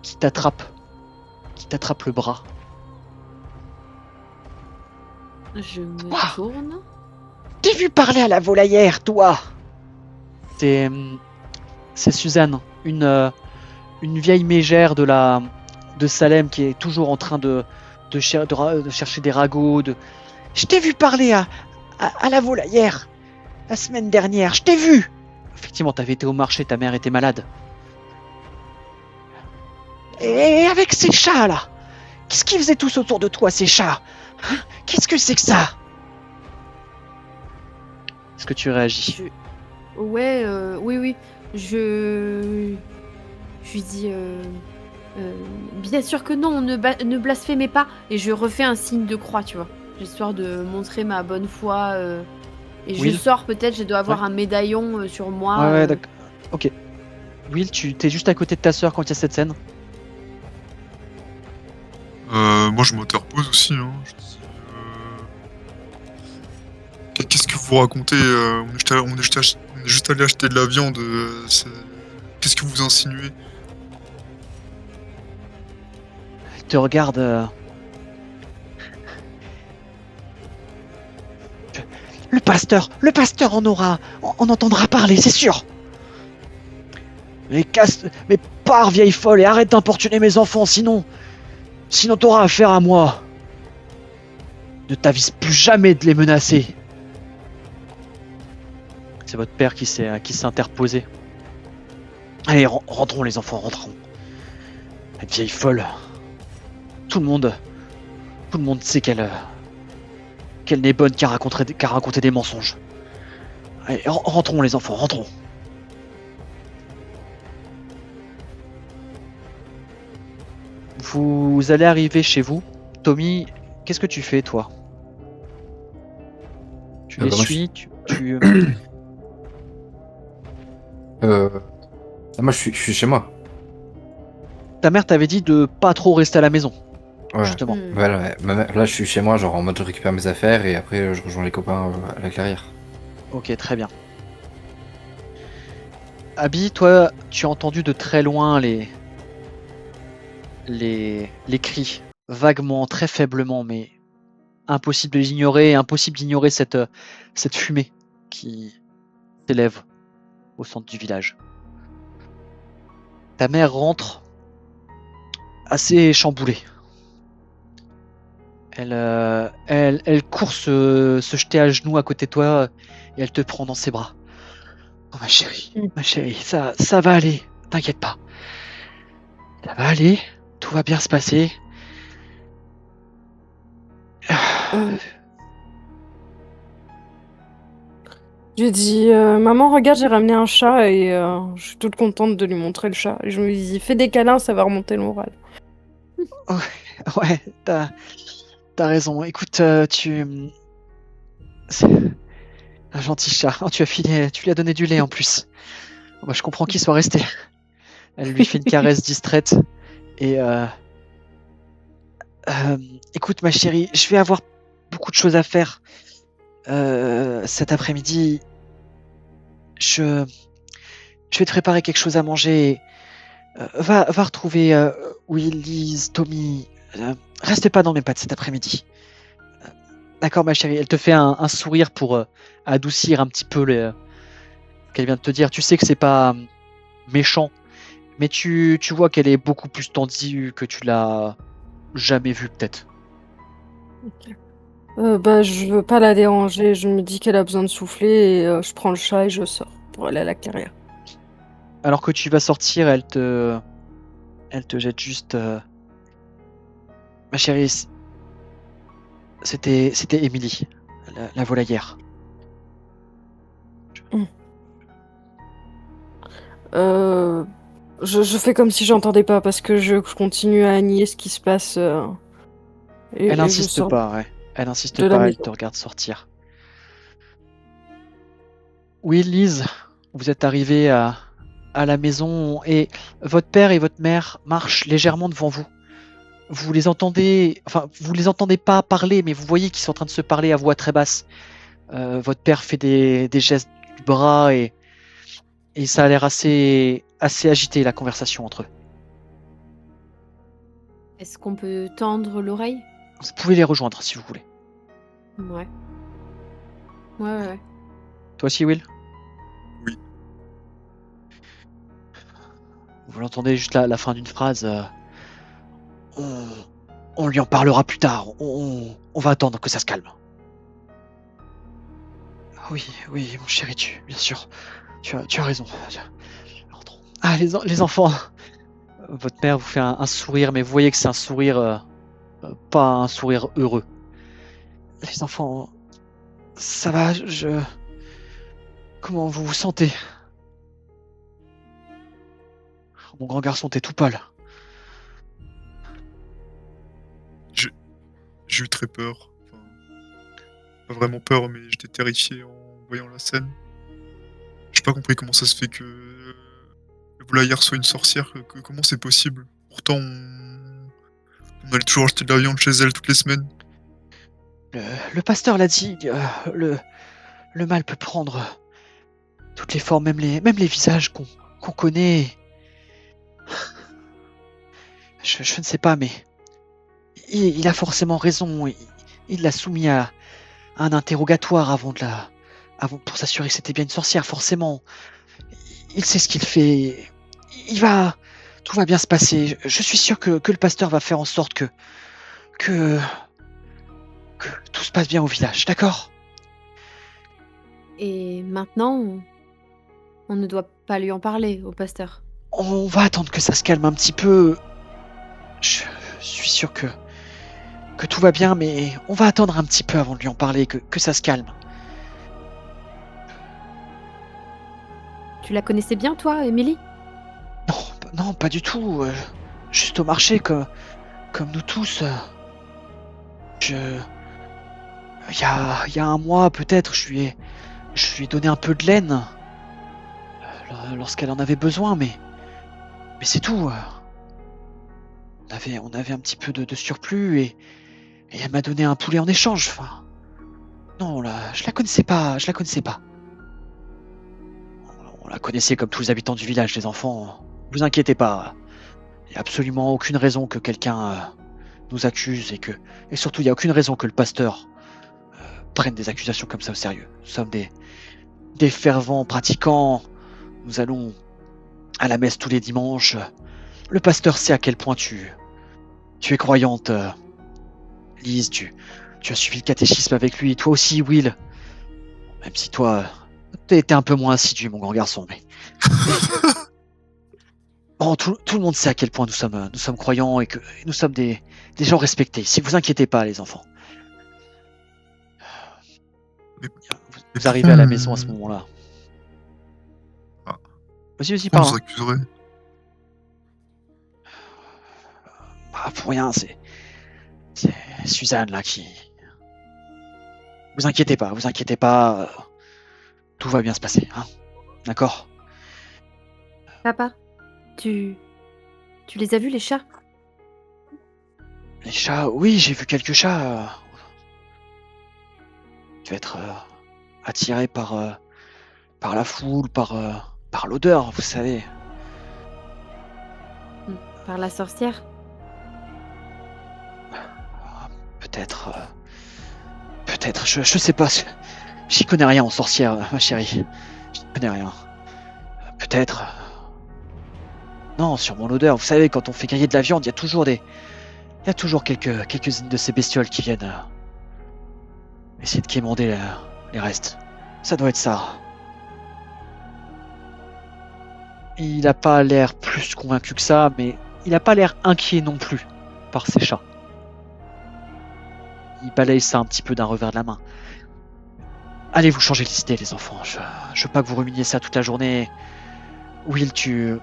qui t'attrape le bras. Je me Quoi tourne. T'es vu parler à la volaillère, toi? C'est Suzanne, une vieille mégère de Salem qui est toujours en train de chercher des ragots. Je t'ai vu parler à la volaillère la semaine dernière, je t'ai vu. Effectivement, t'avais été au marché, ta mère était malade. Et avec ces chats là, qu'est-ce qu'ils faisaient tous autour de toi, ces chats? Hein? Qu'est-ce que c'est que ça? Est-ce que tu réagis? Ouais, oui. Je lui dis bien sûr que non, ne blasphémez pas. Et je refais un signe de croix, tu vois, histoire de montrer ma bonne foi. Et je Will? sors peut-être, je dois avoir un médaillon sur moi. Ouais, d'accord. Ok. Will, tu t'es juste à côté de ta sœur quand il y a cette scène. Moi, je m'interpose aussi. Hein. Je dis, qu'est-ce que vous racontez? On est juste allé acheter de la viande. Qu'est-ce que vous insinuez? Elle te regarde. Le pasteur en entendra parler, c'est sûr. Mais pars, vieille folle, et arrête d'importuner mes enfants, sinon t'auras affaire à moi. Ne t'avise plus jamais de les menacer. C'est votre père qui s'est interposé. Allez, rentrons les enfants, rentrons. Cette vieille folle. Tout le monde sait qu'elle n'est bonne qu'à raconter des mensonges. Allez, rentrons les enfants, rentrons. Vous allez arriver chez vous. Tommy, qu'est-ce que tu fais, toi? Tu les Bah, moi, suis, moi, je suis chez moi. Ta mère t'avait dit de pas trop rester à la maison, Ouais. justement. Voilà, ouais. Là, je suis chez moi, genre en mode je récupère mes affaires et après je rejoins les copains à la clairière. Ok, très bien. Abby, toi, tu as entendu de très loin les cris, vaguement, très faiblement, mais impossible d'ignorer cette fumée qui s'élève au centre du village. Ta mère rentre assez chamboulée. Elle court se jeter à genoux à côté de toi et elle te prend dans ses bras. Oh ma chérie, ça va aller, t'inquiète pas. Ça va aller, tout va bien se passer. J'ai dit, maman, regarde, j'ai ramené un chat et je suis toute contente de lui montrer le chat. Et je me dis, fais des câlins, ça va remonter le moral. Ouais, t'as raison. Écoute, Un gentil chat. Oh, tu lui as donné du lait en plus. Oh, bah, je comprends qu'il soit resté. Elle lui fait une caresse distraite et euh, écoute ma chérie, je vais avoir beaucoup de choses à faire cet après-midi. Je, je vais te préparer quelque chose à manger. Va retrouver Will, Liz, Tommy. Reste pas dans mes pattes cet après-midi. D'accord ma chérie, elle te fait un sourire pour adoucir un petit peu ce qu'elle vient de te dire. Tu sais que c'est pas méchant, mais tu vois qu'elle est beaucoup plus tendue que tu l'as jamais vue peut-être. Bah, je veux pas la déranger. Je me dis qu'elle a besoin de souffler et je prends le chat et je sors pour aller à la clairière. Alors que tu vas sortir, elle te jette juste ma chérie, c'était Emily, la volaillère. Euh, je fais comme si j'entendais pas parce que je continue à nier ce qui se passe Elle et je insiste sors pas, ouais. Elle insiste de la pas, elle maison. te regarde sortir. Oui, Lise, vous êtes arrivés à la maison et votre père et votre mère marchent légèrement devant vous. Vous les entendez, enfin, vous les entendez pas parler, mais vous voyez qu'ils sont en train de se parler à voix très basse. Votre père fait des gestes du bras et ça a l'air assez agité la conversation entre eux. Est-ce qu'on peut tendre l'oreille? Vous pouvez les rejoindre si vous voulez. Ouais. Ouais. Toi aussi, Will? Oui. Vous l'entendez juste la fin d'une phrase. On, on lui en parlera plus tard. On va attendre que ça se calme. Oui, oui, mon chéri, bien sûr. Tu as raison. Rentrons. Ah, les enfants. Votre mère vous fait un sourire, mais vous voyez que c'est un sourire, pas un sourire heureux. Les enfants, ça va, comment vous vous sentez? Mon grand garçon, t'es tout pâle. J'ai eu très peur. Enfin, pas vraiment peur, mais j'étais terrifié en voyant la scène. J'ai pas compris comment ça se fait que le volaillard soit une sorcière. Comment c'est possible? Pourtant, on allait toujours acheter de la viande chez elle toutes les semaines. Le pasteur l'a dit, le mal peut prendre toutes les formes, même les visages qu'on connaît. Je ne sais pas, mais il a forcément raison. Il l'a soumis à un interrogatoire pour s'assurer que c'était bien une sorcière, forcément. Il sait ce qu'il fait. Tout va bien se passer. Je suis sûr que le pasteur va faire en sorte que, que tout se passe bien au village, d'accord? Et maintenant, on ne doit pas lui en parler au pasteur. On va attendre que ça se calme un petit peu. Je suis sûr que tout va bien, mais on va attendre un petit peu avant de lui en parler, que ça se calme. Tu la connaissais bien, toi, Émilie? Non, pas du tout. Juste au marché, comme nous tous. Je... Il y a un mois, peut-être, je lui ai donné un peu de laine lorsqu'elle en avait besoin, mais c'est tout. On avait un petit peu de surplus et elle m'a donné un poulet en échange. Enfin, non, là, je la connaissais pas. On la connaissait comme tous les habitants du village, les enfants. Vous inquiétez pas. Il n'y a absolument aucune raison que quelqu'un nous accuse et surtout, il n'y a aucune raison que le pasteur prenne des accusations comme ça au sérieux. Nous sommes des fervents pratiquants. Nous allons à la messe tous les dimanches. Le pasteur sait à quel point tu es croyante, Lise. Tu as suivi le catéchisme avec lui. Toi aussi, Will. Même si toi, t'es un peu moins assidu, mon grand garçon. Mais bon, tout le monde sait à quel point nous sommes croyants et que nous sommes des gens respectés. Si vous inquiétez pas, les enfants. Mais Vous arrivez à la maison à ce moment-là. Ah. Vas-y, Pourquoi on parle. nous accuserait? Bah, pour rien, c'est Suzanne là qui. Vous inquiétez pas. Tout va bien se passer, hein. D'accord? Papa, tu les as vus, les chats? Les chats, oui, j'ai vu quelques chats. Tu vas être attiré par la foule, par l'odeur, vous savez. Par la sorcière? Peut-être, peut-être, je sais pas. J'y connais rien en sorcière, ma chérie. J'y connais rien. Peut-être. Non, sur mon odeur. Vous savez, quand on fait griller de la viande, il y a toujours quelques-unes de ces bestioles qui viennent essayer de quémander les restes. Ça doit être ça. Il a pas l'air plus convaincu que ça, mais il a pas l'air inquiet non plus par ces chats. Il balaye ça un petit peu d'un revers de la main. Allez vous changer les idées, les enfants. Je veux pas que vous ruminiez ça toute la journée. Will, je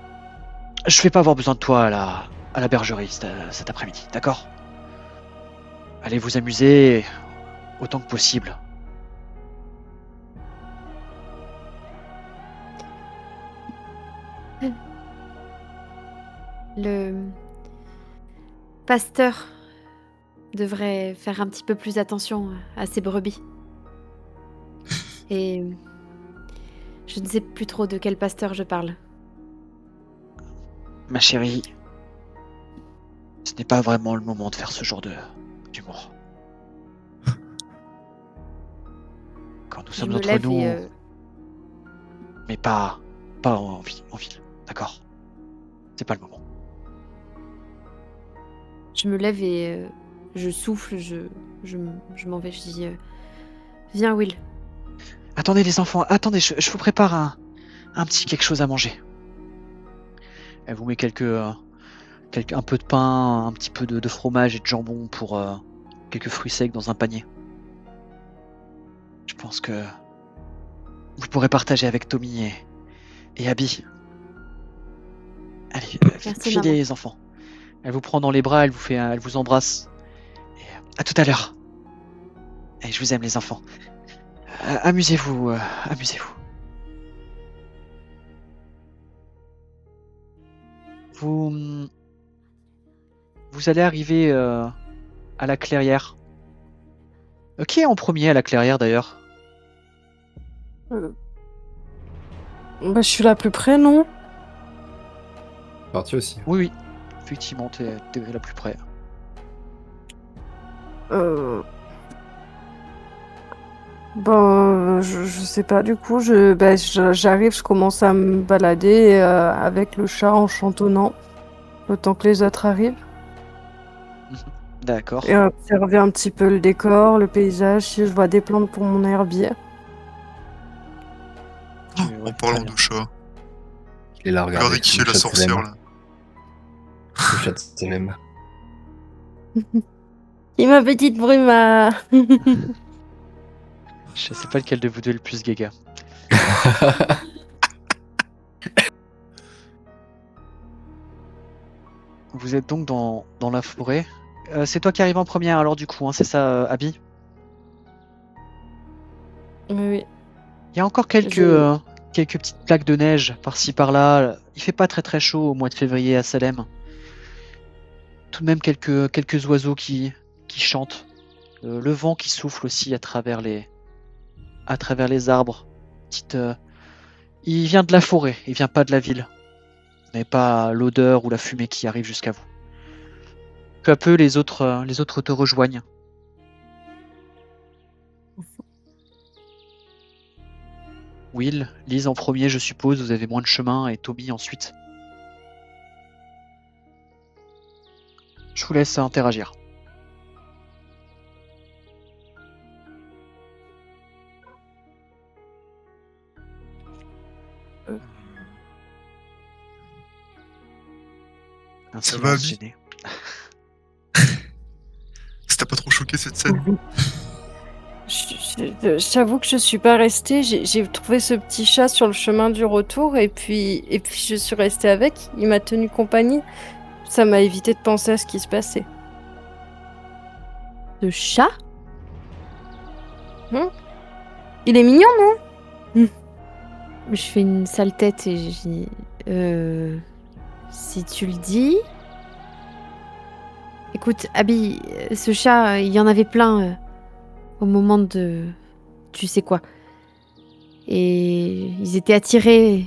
vais pas avoir besoin de toi à la bergerie cet après-midi, d'accord? Allez vous amuser autant que possible. Le pasteur devrait faire un petit peu plus attention à ses brebis. Et je ne sais plus trop de quel pasteur je parle. Ma chérie, ce n'est pas vraiment le moment de faire ce genre d'humour. Quand nous Je sommes me entre lève nous, et mais pas en ville, d'accord? C'est pas le moment. je me lève et je souffle, je m'en vais. Je dis viens, Will. Attendez les enfants, attendez, je vous prépare un petit quelque chose à manger. Elle vous met un peu de pain, un petit peu de fromage et de jambon pour quelques fruits secs dans un panier. Je pense que vous pourrez partager avec Tommy et Abby. Allez, Merci, filez maman. les enfants. Elle vous prend dans les bras, elle vous embrasse. Et à tout à l'heure. Et je vous aime les enfants. Amusez-vous, amusez-vous. Vous allez arriver à la clairière. Qui est en premier à la clairière d'ailleurs? Bah, je suis là plus près, non? Parti aussi. Oui, effectivement, t'es la plus près. Je sais pas, du coup, j'arrive, je commence à me balader avec le chat en chantonnant, le temps que les autres arrivent, D'accord. et observer un petit peu le décor, le paysage, si je vois des plantes pour mon herbier. En parlant de chat, Il est là, regardez. regardez qui est le la chat de sorcière Salem. là. Le chat de Salem. Et ma petite Bruma. Je sais pas lequel de vous deux est le plus gaga. Vous êtes donc dans la forêt. C'est toi qui arrives en première alors du coup, hein, c'est ça, Abby? Oui. Il y a encore quelques petites plaques de neige par-ci par-là. Il fait pas très très chaud au mois de février à Salem. Tout de même quelques oiseaux qui chantent. Le vent qui souffle aussi à travers les arbres. Il vient de la forêt, il vient pas de la ville. Vous n'avez pas l'odeur ou la fumée qui arrive jusqu'à vous. Peu à peu, les autres te rejoignent. Will, Lise en premier, je suppose, vous avez moins de chemin, et Tommy ensuite. Je vous laisse interagir. Un Ça va, silence Abby gêné. Ça t'a pas trop choqué cette scène? J'avoue que je suis pas restée. J'ai trouvé ce petit chat sur le chemin du retour et puis je suis restée avec. Il m'a tenu compagnie. Ça m'a évité de penser à ce qui se passait. De chat? Il est mignon, non? Je fais une sale tête et je dis si tu le dis. Écoute, Abby, ce chat, il y en avait plein au moment de. Tu sais quoi. Et ils étaient attirés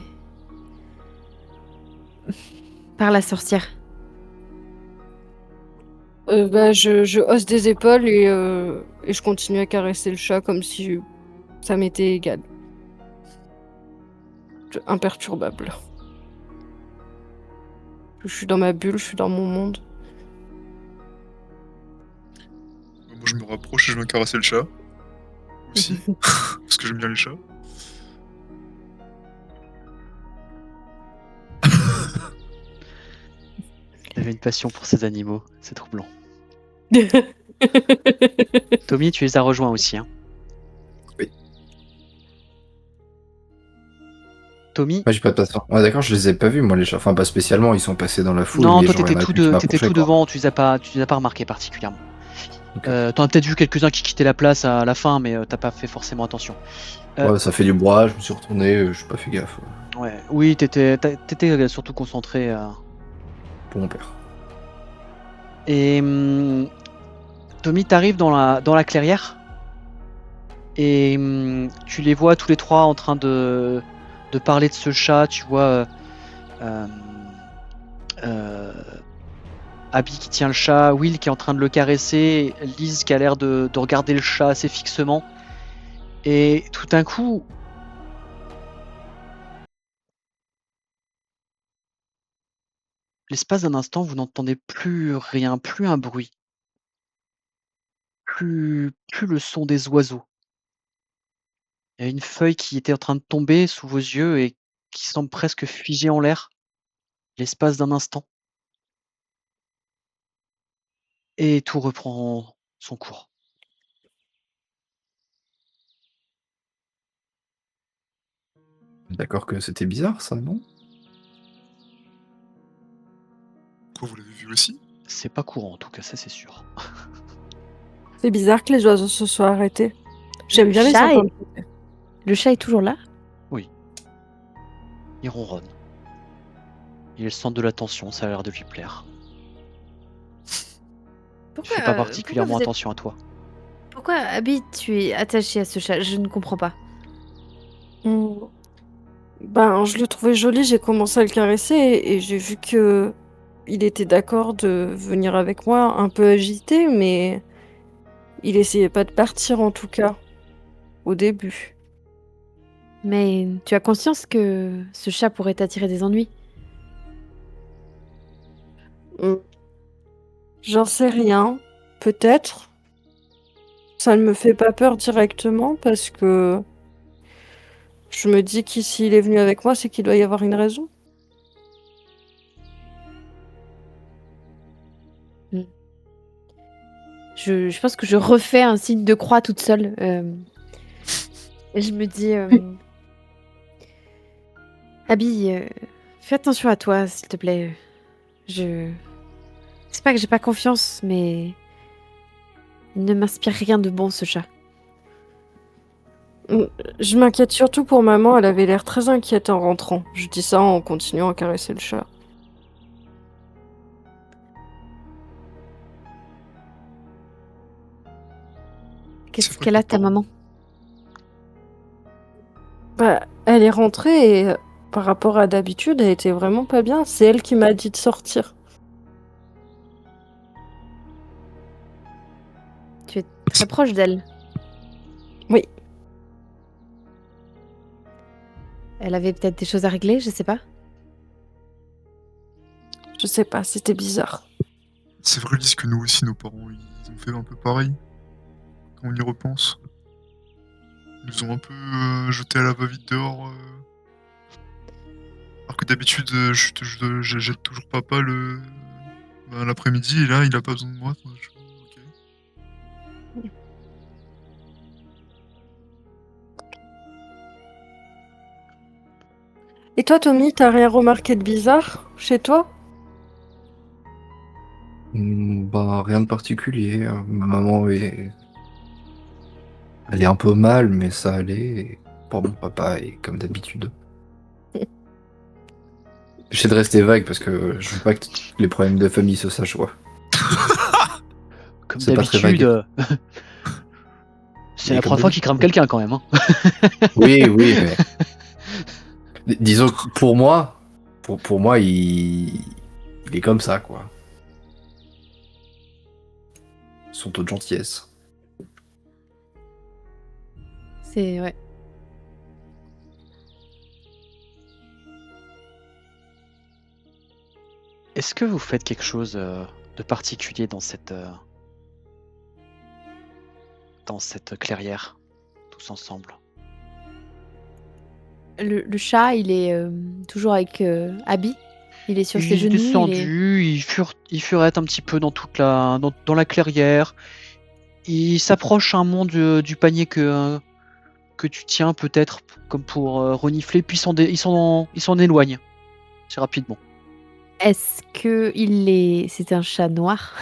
par la sorcière. Je hausse des épaules et je continue à caresser le chat comme si ça m'était égal. Imperturbable. Je suis dans ma bulle, je suis dans mon monde. Moi, je me rapproche et je viens caresser le chat. Aussi. Parce que j'aime bien les chats. Il avait une passion pour ces animaux, c'est troublant. Tommy, tu les as rejoints aussi. Hein. Oui. Tommy, Moi, j'ai pas de passion. Ouais, d'accord, je les ai pas vus, moi, les chats. Enfin, pas spécialement, ils sont passés dans la foule. non, mais toi genre, il y t'étais en a tout, plus qui t'étais tout m'approchaient, quoi. devant, tu les as pas remarqués particulièrement. Ok. T'en as peut-être vu quelques-uns qui quittaient la place à la fin, mais t'as pas fait forcément attention. Ouais, ça fait du bras, je me suis retourné, j'ai pas fait gaffe. Ouais, oui, t'étais surtout concentré. Pour mon père. Et Tommy, t'arrives dans la clairière et tu les vois tous les trois en train de parler de ce chat. Tu vois Abby qui tient le chat, Will qui est en train de le caresser, Liz qui a l'air de regarder le chat assez fixement. Et tout d'un coup, l'espace d'un instant, vous n'entendez plus rien, plus un bruit, plus le son des oiseaux. Il y a une feuille qui était en train de tomber sous vos yeux et qui semble presque figée en l'air, l'espace d'un instant. Et tout reprend son cours. D'accord que c'était bizarre, ça, non? Quoi, vous l'avez vu aussi? C'est pas courant en tout cas, ça c'est sûr. C'est bizarre que les oiseaux se soient arrêtés. J'aime Le bien les chat entendre. Le chat est toujours là? Il ronronne. Il est le centre de l'attention, ça a l'air de lui plaire. Il fait pas particulièrement attention à toi. Pourquoi, Abby, tu es attachée à ce chat? Je ne comprends pas. Ben, je le trouvais joli, j'ai commencé à le caresser et j'ai vu que il était d'accord de venir avec moi, un peu agité, mais il essayait pas de partir en tout cas, au début. Mais tu as conscience que ce chat pourrait t'attirer des ennuis? Mm. J'en sais rien, peut-être. Ça ne me fait pas peur directement parce que je me dis que s'il est venu avec moi, c'est qu'il doit y avoir une raison. Je pense que je refais un signe de croix toute seule. Et je me dis, Abby, fais attention à toi, s'il te plaît. C'est pas que j'ai pas confiance, mais il ne m'inspire rien de bon, ce chat. Je m'inquiète surtout pour maman, elle avait l'air très inquiète en rentrant. Je dis ça en continuant à caresser le chat. Qu'est-ce C'est vrai qu'elle a, que ta pardon. maman? Bah, elle est rentrée et par rapport à d'habitude, elle était vraiment pas bien. C'est elle qui m'a dit de sortir. Tu es très proche d'elle. Oui. Elle avait peut-être des choses à régler, je sais pas. Je sais pas, c'était bizarre. C'est vrai, Lise, que nous aussi, nos parents, ils ont fait un peu pareil. Quand on y repense. Ils nous ont un peu jeté à la va-vite dehors. Alors que d'habitude, je jette toujours papa l'après-midi, et là, il a pas besoin de moi. Enfin, ok. Et toi, Tommy, t'as rien remarqué de bizarre chez toi? Bah, rien de particulier. Ma maman est. Elle est un peu mal, mais ça allait. Et pour mon papa, et comme d'habitude. J'essaie de rester vague parce que je veux pas que les problèmes de famille se sachent, quoi. Comme C'est pas très d'habitude, vague. c'est Mais la comme première fois qu'il crame quelqu'un quand même. Hein. Oui, oui, mais disons que pour moi, il est comme ça, quoi. Son taux de gentillesse. C'est ouais. Est-ce que vous faites quelque chose de particulier dans cette clairière, tous ensemble? Le chat, il est toujours avec Abby. Il est sur ses Il est genoux. descendu, il furette un petit peu dans dans la clairière. Il s'approche un moment du panier que tu tiens peut-être comme pour renifler, puis il s'en éloigne assez rapidement. Est-ce que c'est un chat noir?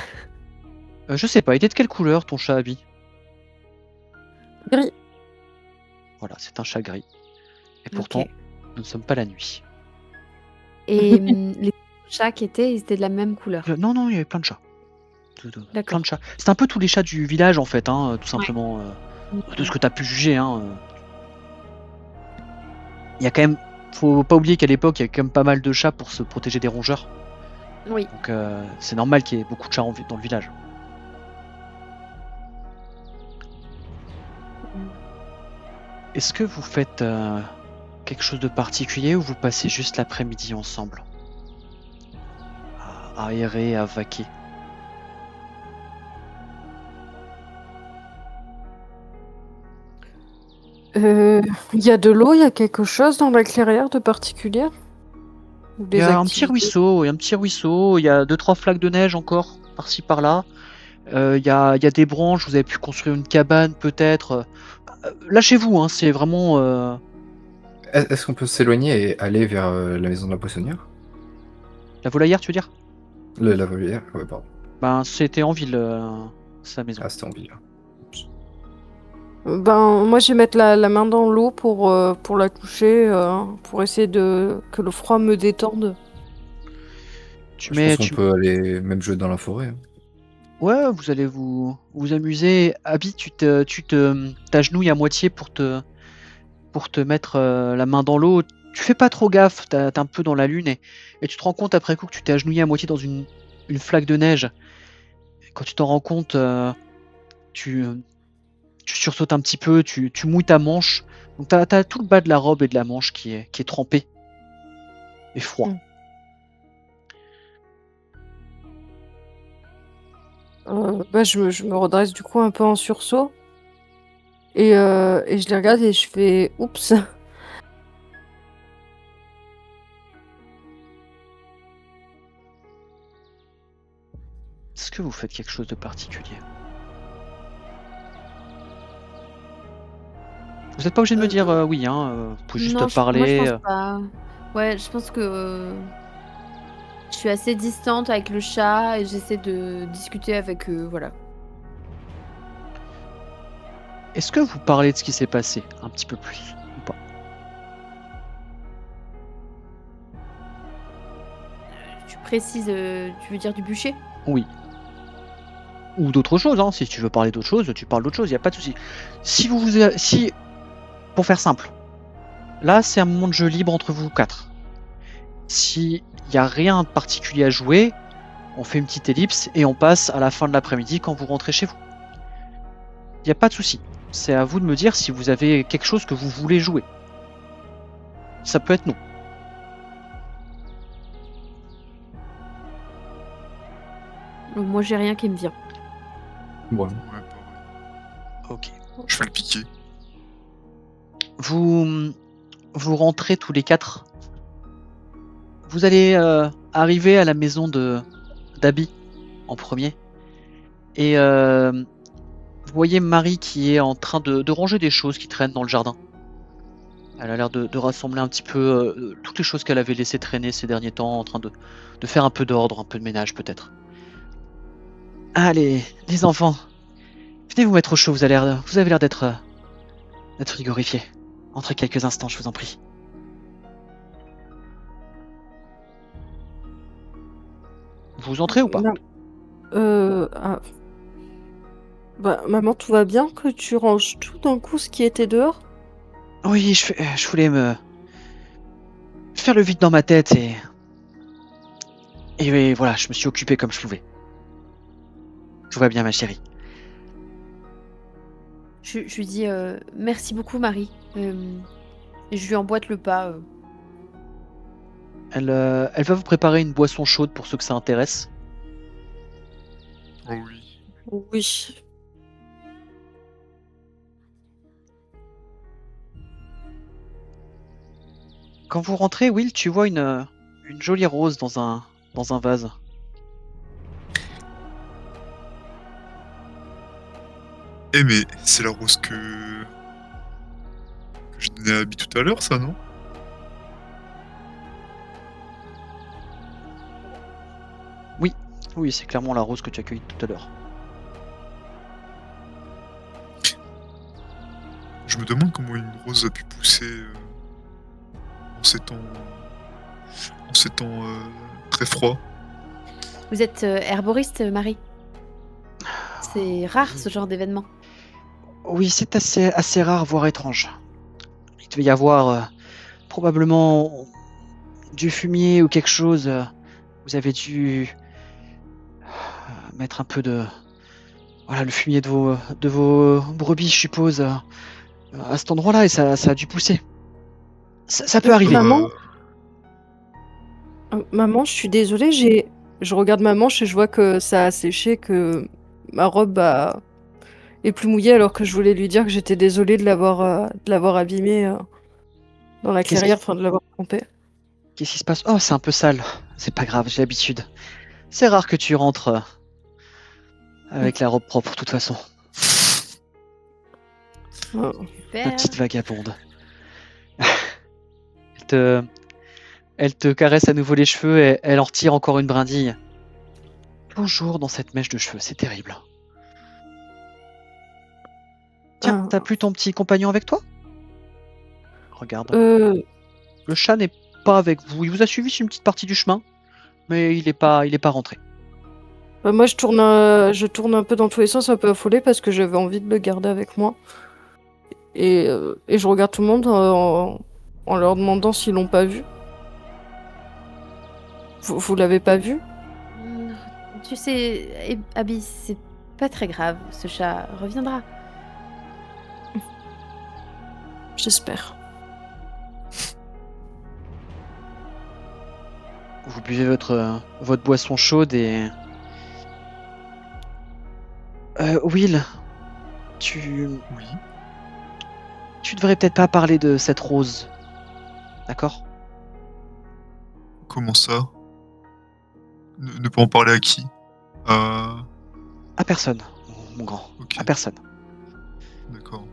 Je sais pas, il était de quelle couleur ton chat Abby? Gris. Voilà, c'est un chat gris. Et Ok. pourtant, nous ne sommes pas la nuit. Et les chats qui étaient, ils étaient de la même couleur. Non, non, il y avait plein de chats. Plein D'accord. de chats. C'est un peu tous les chats du village en fait, hein, tout Ouais. simplement. De ce que tu as pu juger. Hein. Il y a quand même. Faut pas oublier qu'à l'époque, il y a quand même pas mal de chats pour se protéger des rongeurs. Oui. Donc c'est normal qu'il y ait beaucoup de chats dans le village. Est-ce que vous faites quelque chose de particulier ou vous passez juste l'après-midi ensemble à errer, à vaquer? Il y a de l'eau, il y a quelque chose dans la clairière de particulier? Ou Il y des a un petit activités? ruisseau, il y a 2-3 flaques de neige encore, par-ci par-là. Il y a des branches, vous avez pu construire une cabane peut-être. Lâchez-vous, hein, c'est vraiment... Est-ce qu'on peut s'éloigner et aller vers la maison de la poissonnière? La volaillère, tu veux dire? La volière? Ouais, pardon. Ben, c'était en ville, sa maison. Ah, c'était en ville. Ben, moi, je vais mettre la main dans l'eau pour la toucher, pour essayer que le froid me détende. Tu Je mets... pense qu'on peut aller même jouer dans la forêt. Hein. Ouais, vous allez vous amuser. Abby, t'agenouilles à moitié pour te mettre la main dans l'eau. Tu fais pas trop gaffe, t'es un peu dans la lune et tu te rends compte après coup que tu t'es agenouillé à moitié dans une flaque de neige. Quand tu t'en rends compte, tu, tu sursautes un petit peu, tu mouilles ta manche. Donc t'as tout le bas de la robe et de la manche qui est trempé et froid. Mm. Bah, je me redresse du coup un peu en sursaut. Et je les regarde et je fais oups. Est-ce que vous faites quelque chose de particulier? Vous n'êtes pas obligé de me dire oui, hein, vous pouvez juste Non, moi je parler. pense pas. Ouais, je pense que je suis assez distante avec le chat et j'essaie de discuter avec eux, voilà. Est-ce que vous parlez de ce qui s'est passé un petit peu plus ou pas? Tu précises, tu veux dire du bûcher? Oui. Ou d'autres choses, hein. Si tu veux parler d'autre chose, tu parles d'autre chose, il n'y a pas de souci. Si, pour faire simple, là c'est un moment de jeu libre entre vous quatre. S'il n'y a rien de particulier à jouer, on fait une petite ellipse et on passe à la fin de l'après-midi quand vous rentrez chez vous. Il n'y a pas de souci. C'est à vous de me dire si vous avez quelque chose que vous voulez jouer. Ça peut être non. Moi j'ai rien qui me vient. Bon. Ouais, pareil. Ok. Je vais le piquer. Vous rentrez tous les quatre. Vous allez arriver à la maison d'Abby en premier. Et vous voyez Marie qui est en train de ranger des choses qui traînent dans le jardin. Elle a l'air de rassembler un petit peu toutes les choses qu'elle avait laissées traîner ces derniers temps, en train de faire un peu d'ordre, un peu de ménage peut-être. Allez, les enfants, venez vous mettre au chaud, vous avez l'air d'être frigorifiés. Entrez quelques instants, je vous en prie. Vous entrez ou pas? Ma- ah, bah, maman, tout va bien que tu ranges tout d'un coup ce qui était dehors? Oui, je voulais me faire le vide dans ma tête et oui, voilà, je me suis occupé comme je pouvais. Tout va bien, ma chérie. Je lui dis merci beaucoup, Marie. Et je lui emboîte le pas. Elle va vous préparer une boisson chaude pour ceux que ça intéresse. Oh oui. Oui. Quand vous rentrez, Will, tu vois une jolie rose dans un vase. Eh mais c'est la rose que j'ai donné à Abby tout à l'heure, ça, non? Oui, c'est clairement la rose que tu as cueillie tout à l'heure. Je me demande comment une rose a pu pousser en ces temps très froids. Vous êtes herboriste, Marie? C'est rare ce genre d'événement. Oui, c'est assez rare, voire étrange. Il devait y avoir probablement du fumier ou quelque chose. Vous avez dû mettre un peu de... Voilà, le fumier de vos brebis, je suppose, à cet endroit-là, et ça a dû pousser. Ça peut arriver. Maman, maman, je suis désolée, je regarde ma manche et je vois que ça a séché, que ma robe est plus mouillée alors que je voulais lui dire que j'étais désolée de l'avoir abîmée dans la Qu'est-ce clairière, qui, enfin de l'avoir trompée. qu'est-ce qui se passe? Oh, c'est un peu sale. C'est pas grave, j'ai l'habitude. C'est rare que tu rentres avec la robe propre, de toute façon. Oh. La Super. petite vagabonde. Elle te caresse à nouveau les cheveux et elle en retire encore une brindille. Toujours dans cette mèche de cheveux, c'est terrible. Tiens, Ah. t'as plus ton petit compagnon avec toi? Regarde. Euh, Le chat n'est pas avec vous. Il vous a suivi sur une petite partie du chemin, mais il est pas rentré. Bah, moi, je tourne un peu dans tous les sens, un peu affolée, parce que j'avais envie de le garder avec moi. Et je regarde tout le monde en leur demandant s'ils l'ont pas vu. Vous l'avez pas vu? Mm, Tu sais, Abby, c'est pas très grave. Ce chat reviendra. J'espère. Vous buvez votre boisson chaude et... Will, tu Oui. devrais peut-être pas parler de cette rose. D'accord? Comment ça? Ne pas en parler à qui? À personne, mon grand. Ok, À personne. d'accord.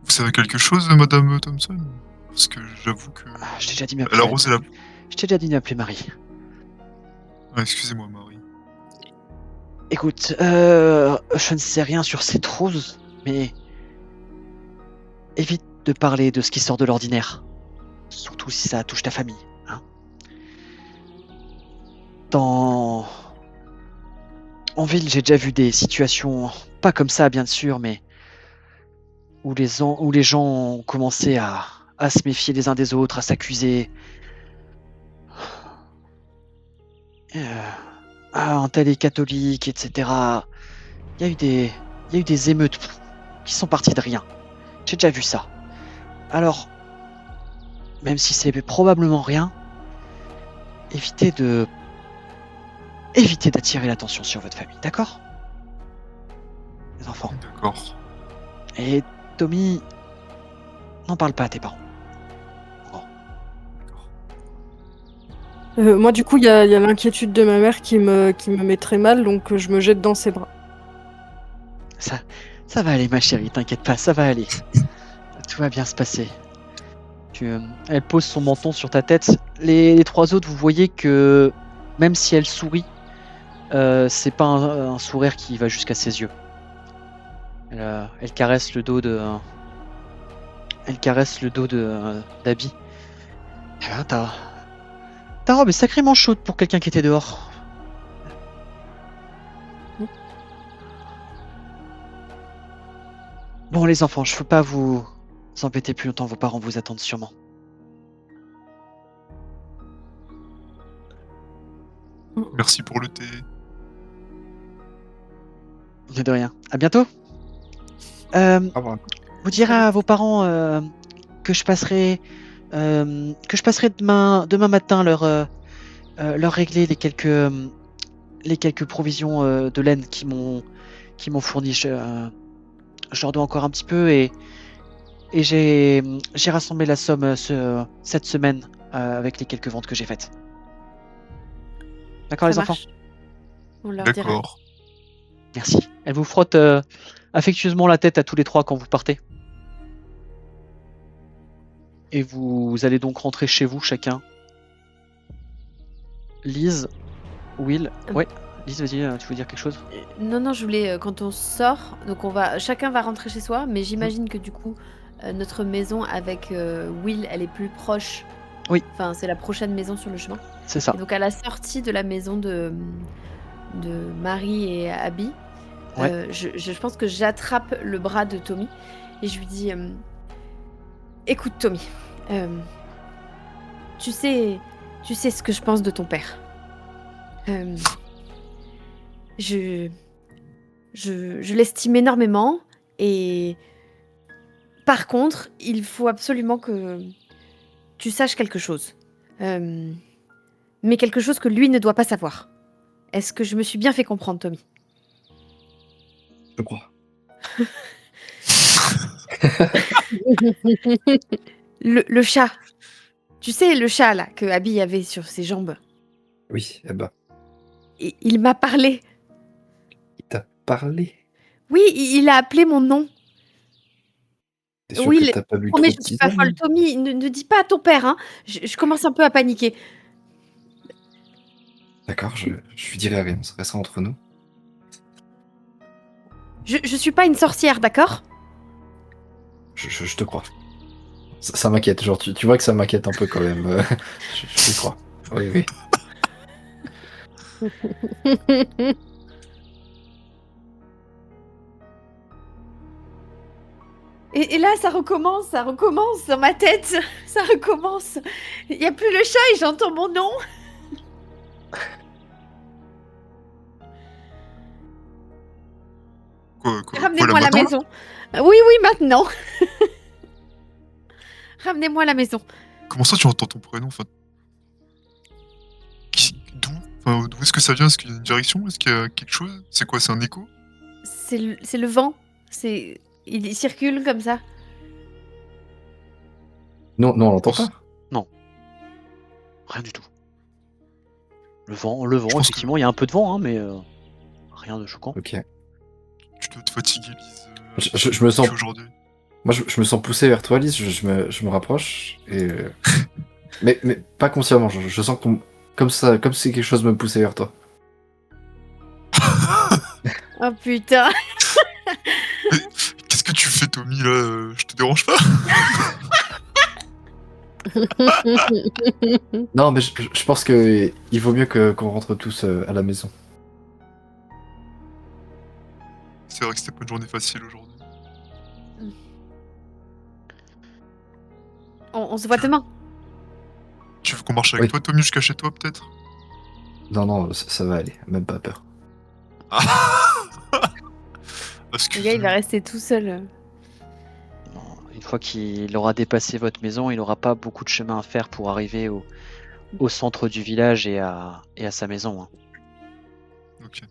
Vous savez quelque chose, Madame Thompson? Parce que j'avoue que... Ah, je t'ai déjà dit de La m'appeler. rose est la... Je t'ai déjà dit de m'appeler Marie. Ah, excusez-moi, Marie. Écoute, je ne sais rien sur cette rose, mais évite de parler de ce qui sort de l'ordinaire. Surtout si ça touche ta famille. Hein. En ville, j'ai déjà vu des situations, pas comme ça bien sûr, mais où les gens ont commencé à se méfier les uns des autres, à s'accuser. Ah, un tel est catholique, etc. Il y a eu des émeutes qui sont parties de rien. J'ai déjà vu ça. Alors, même si c'est probablement rien, évitez d'attirer l'attention sur votre famille, d'accord? Les enfants. D'accord. Et Tommy, n'en parle pas à tes parents. Moi, du coup, il y a l'inquiétude de ma mère qui me met très mal, donc je me jette dans ses bras. Ça va aller, ma chérie, t'inquiète pas, ça va aller. Tout va bien se passer. Elle pose son menton sur ta tête. Les trois autres, vous voyez que même si elle sourit, c'est pas un sourire qui va jusqu'à ses yeux. Elle caresse le dos de. Elle caresse le dos d'Abby. Eh ben, Ta robe est sacrément chaude pour quelqu'un qui était dehors. Bon, les enfants, je veux pas vous embêter plus longtemps. Vos parents vous attendent sûrement. Merci pour le thé. De rien. À bientôt. Euh, Au revoir. vous direz à vos parents que je passerai demain matin leur régler les quelques provisions de laine qui m'ont fourni. Je leur dois encore un petit peu et j'ai rassemblé la somme cette semaine avec les quelques ventes que j'ai faites. D'accord, Ça les enfants? marche. On leur dira. D'accord. Merci. Elle vous frotte affectueusement la tête à tous les trois quand vous partez. Et vous allez donc rentrer chez vous chacun. Lise, Will. Ouais, Lise, vas-y, tu veux dire quelque chose? Non, je voulais quand on sort, donc chacun va rentrer chez soi, mais j'imagine que du coup notre maison avec Will, elle est plus proche. Oui. Enfin, c'est la prochaine maison sur le chemin. C'est ça. Et donc à la sortie de la maison de Marie et Abby, Ouais. je pense que j'attrape le bras de Tommy et je lui dis écoute Tommy, tu sais ce que je pense de ton père. Je l'estime énormément et par contre, il faut absolument que tu saches quelque chose. Mais quelque chose que lui ne doit pas savoir. Est-ce que je me suis bien fait comprendre, Tommy? Je crois. Le chat. Tu sais, le chat, là, que Abby avait sur ses jambes. Oui, eh ben, Il m'a parlé. il t'a parlé. Oui, il a appelé mon nom. T'es sûr Oui, que t'as pas bu trop mais de je suis pas tisane? folle. Tommy, ne dis pas à ton père, hein. Je commence un peu à paniquer. D'accord, je lui dirai rien, ça restera entre nous. Je suis pas une sorcière, d'accord? Je te crois. Ça m'inquiète, genre tu vois que ça m'inquiète un peu quand même. Je te crois. Oui, oui. Et là, ça recommence dans ma tête. Ça recommence. Il n'y a plus le chat et j'entends mon nom. Quoi, Ramenez-moi à la maintenant, là maison. Oui, maintenant. Ramenez-moi à la maison. Comment ça tu entends ton prénom enfin... D'où enfin, d'où est-ce que ça vient? Est-ce qu'il y a une direction? Est-ce qu'il y a quelque chose? C'est quoi? C'est un écho? C'est le vent. Il circule comme ça. Non, on l'entend pas. Rien du tout. Le vent, Je pense que effectivement, il y a un peu de vent, hein, mais rien de choquant. Ok. tu dois te fatiguer, Lise. Je me sens. Aujourd'hui. Moi, je me sens poussé vers toi, Lise. Je me rapproche et. mais pas consciemment. Je sens comme ça, comme si quelque chose me poussait vers toi. Oh putain. Qu'est-ce que tu fais, Tommy, là? Je te dérange pas? Non, mais je pense que il vaut mieux qu'on rentre tous à la maison. C'est vrai que c'était pas une journée facile aujourd'hui. On se voit demain. Tu veux qu'on marche avec Oui. toi, Tommy, jusqu'à chez toi, peut-être? Non, ça va aller. Même pas peur. Le gars, il va rester tout seul. Non, une fois qu'il aura dépassé votre maison, il n'aura pas beaucoup de chemin à faire pour arriver au centre du village et à sa maison, hein. Ok.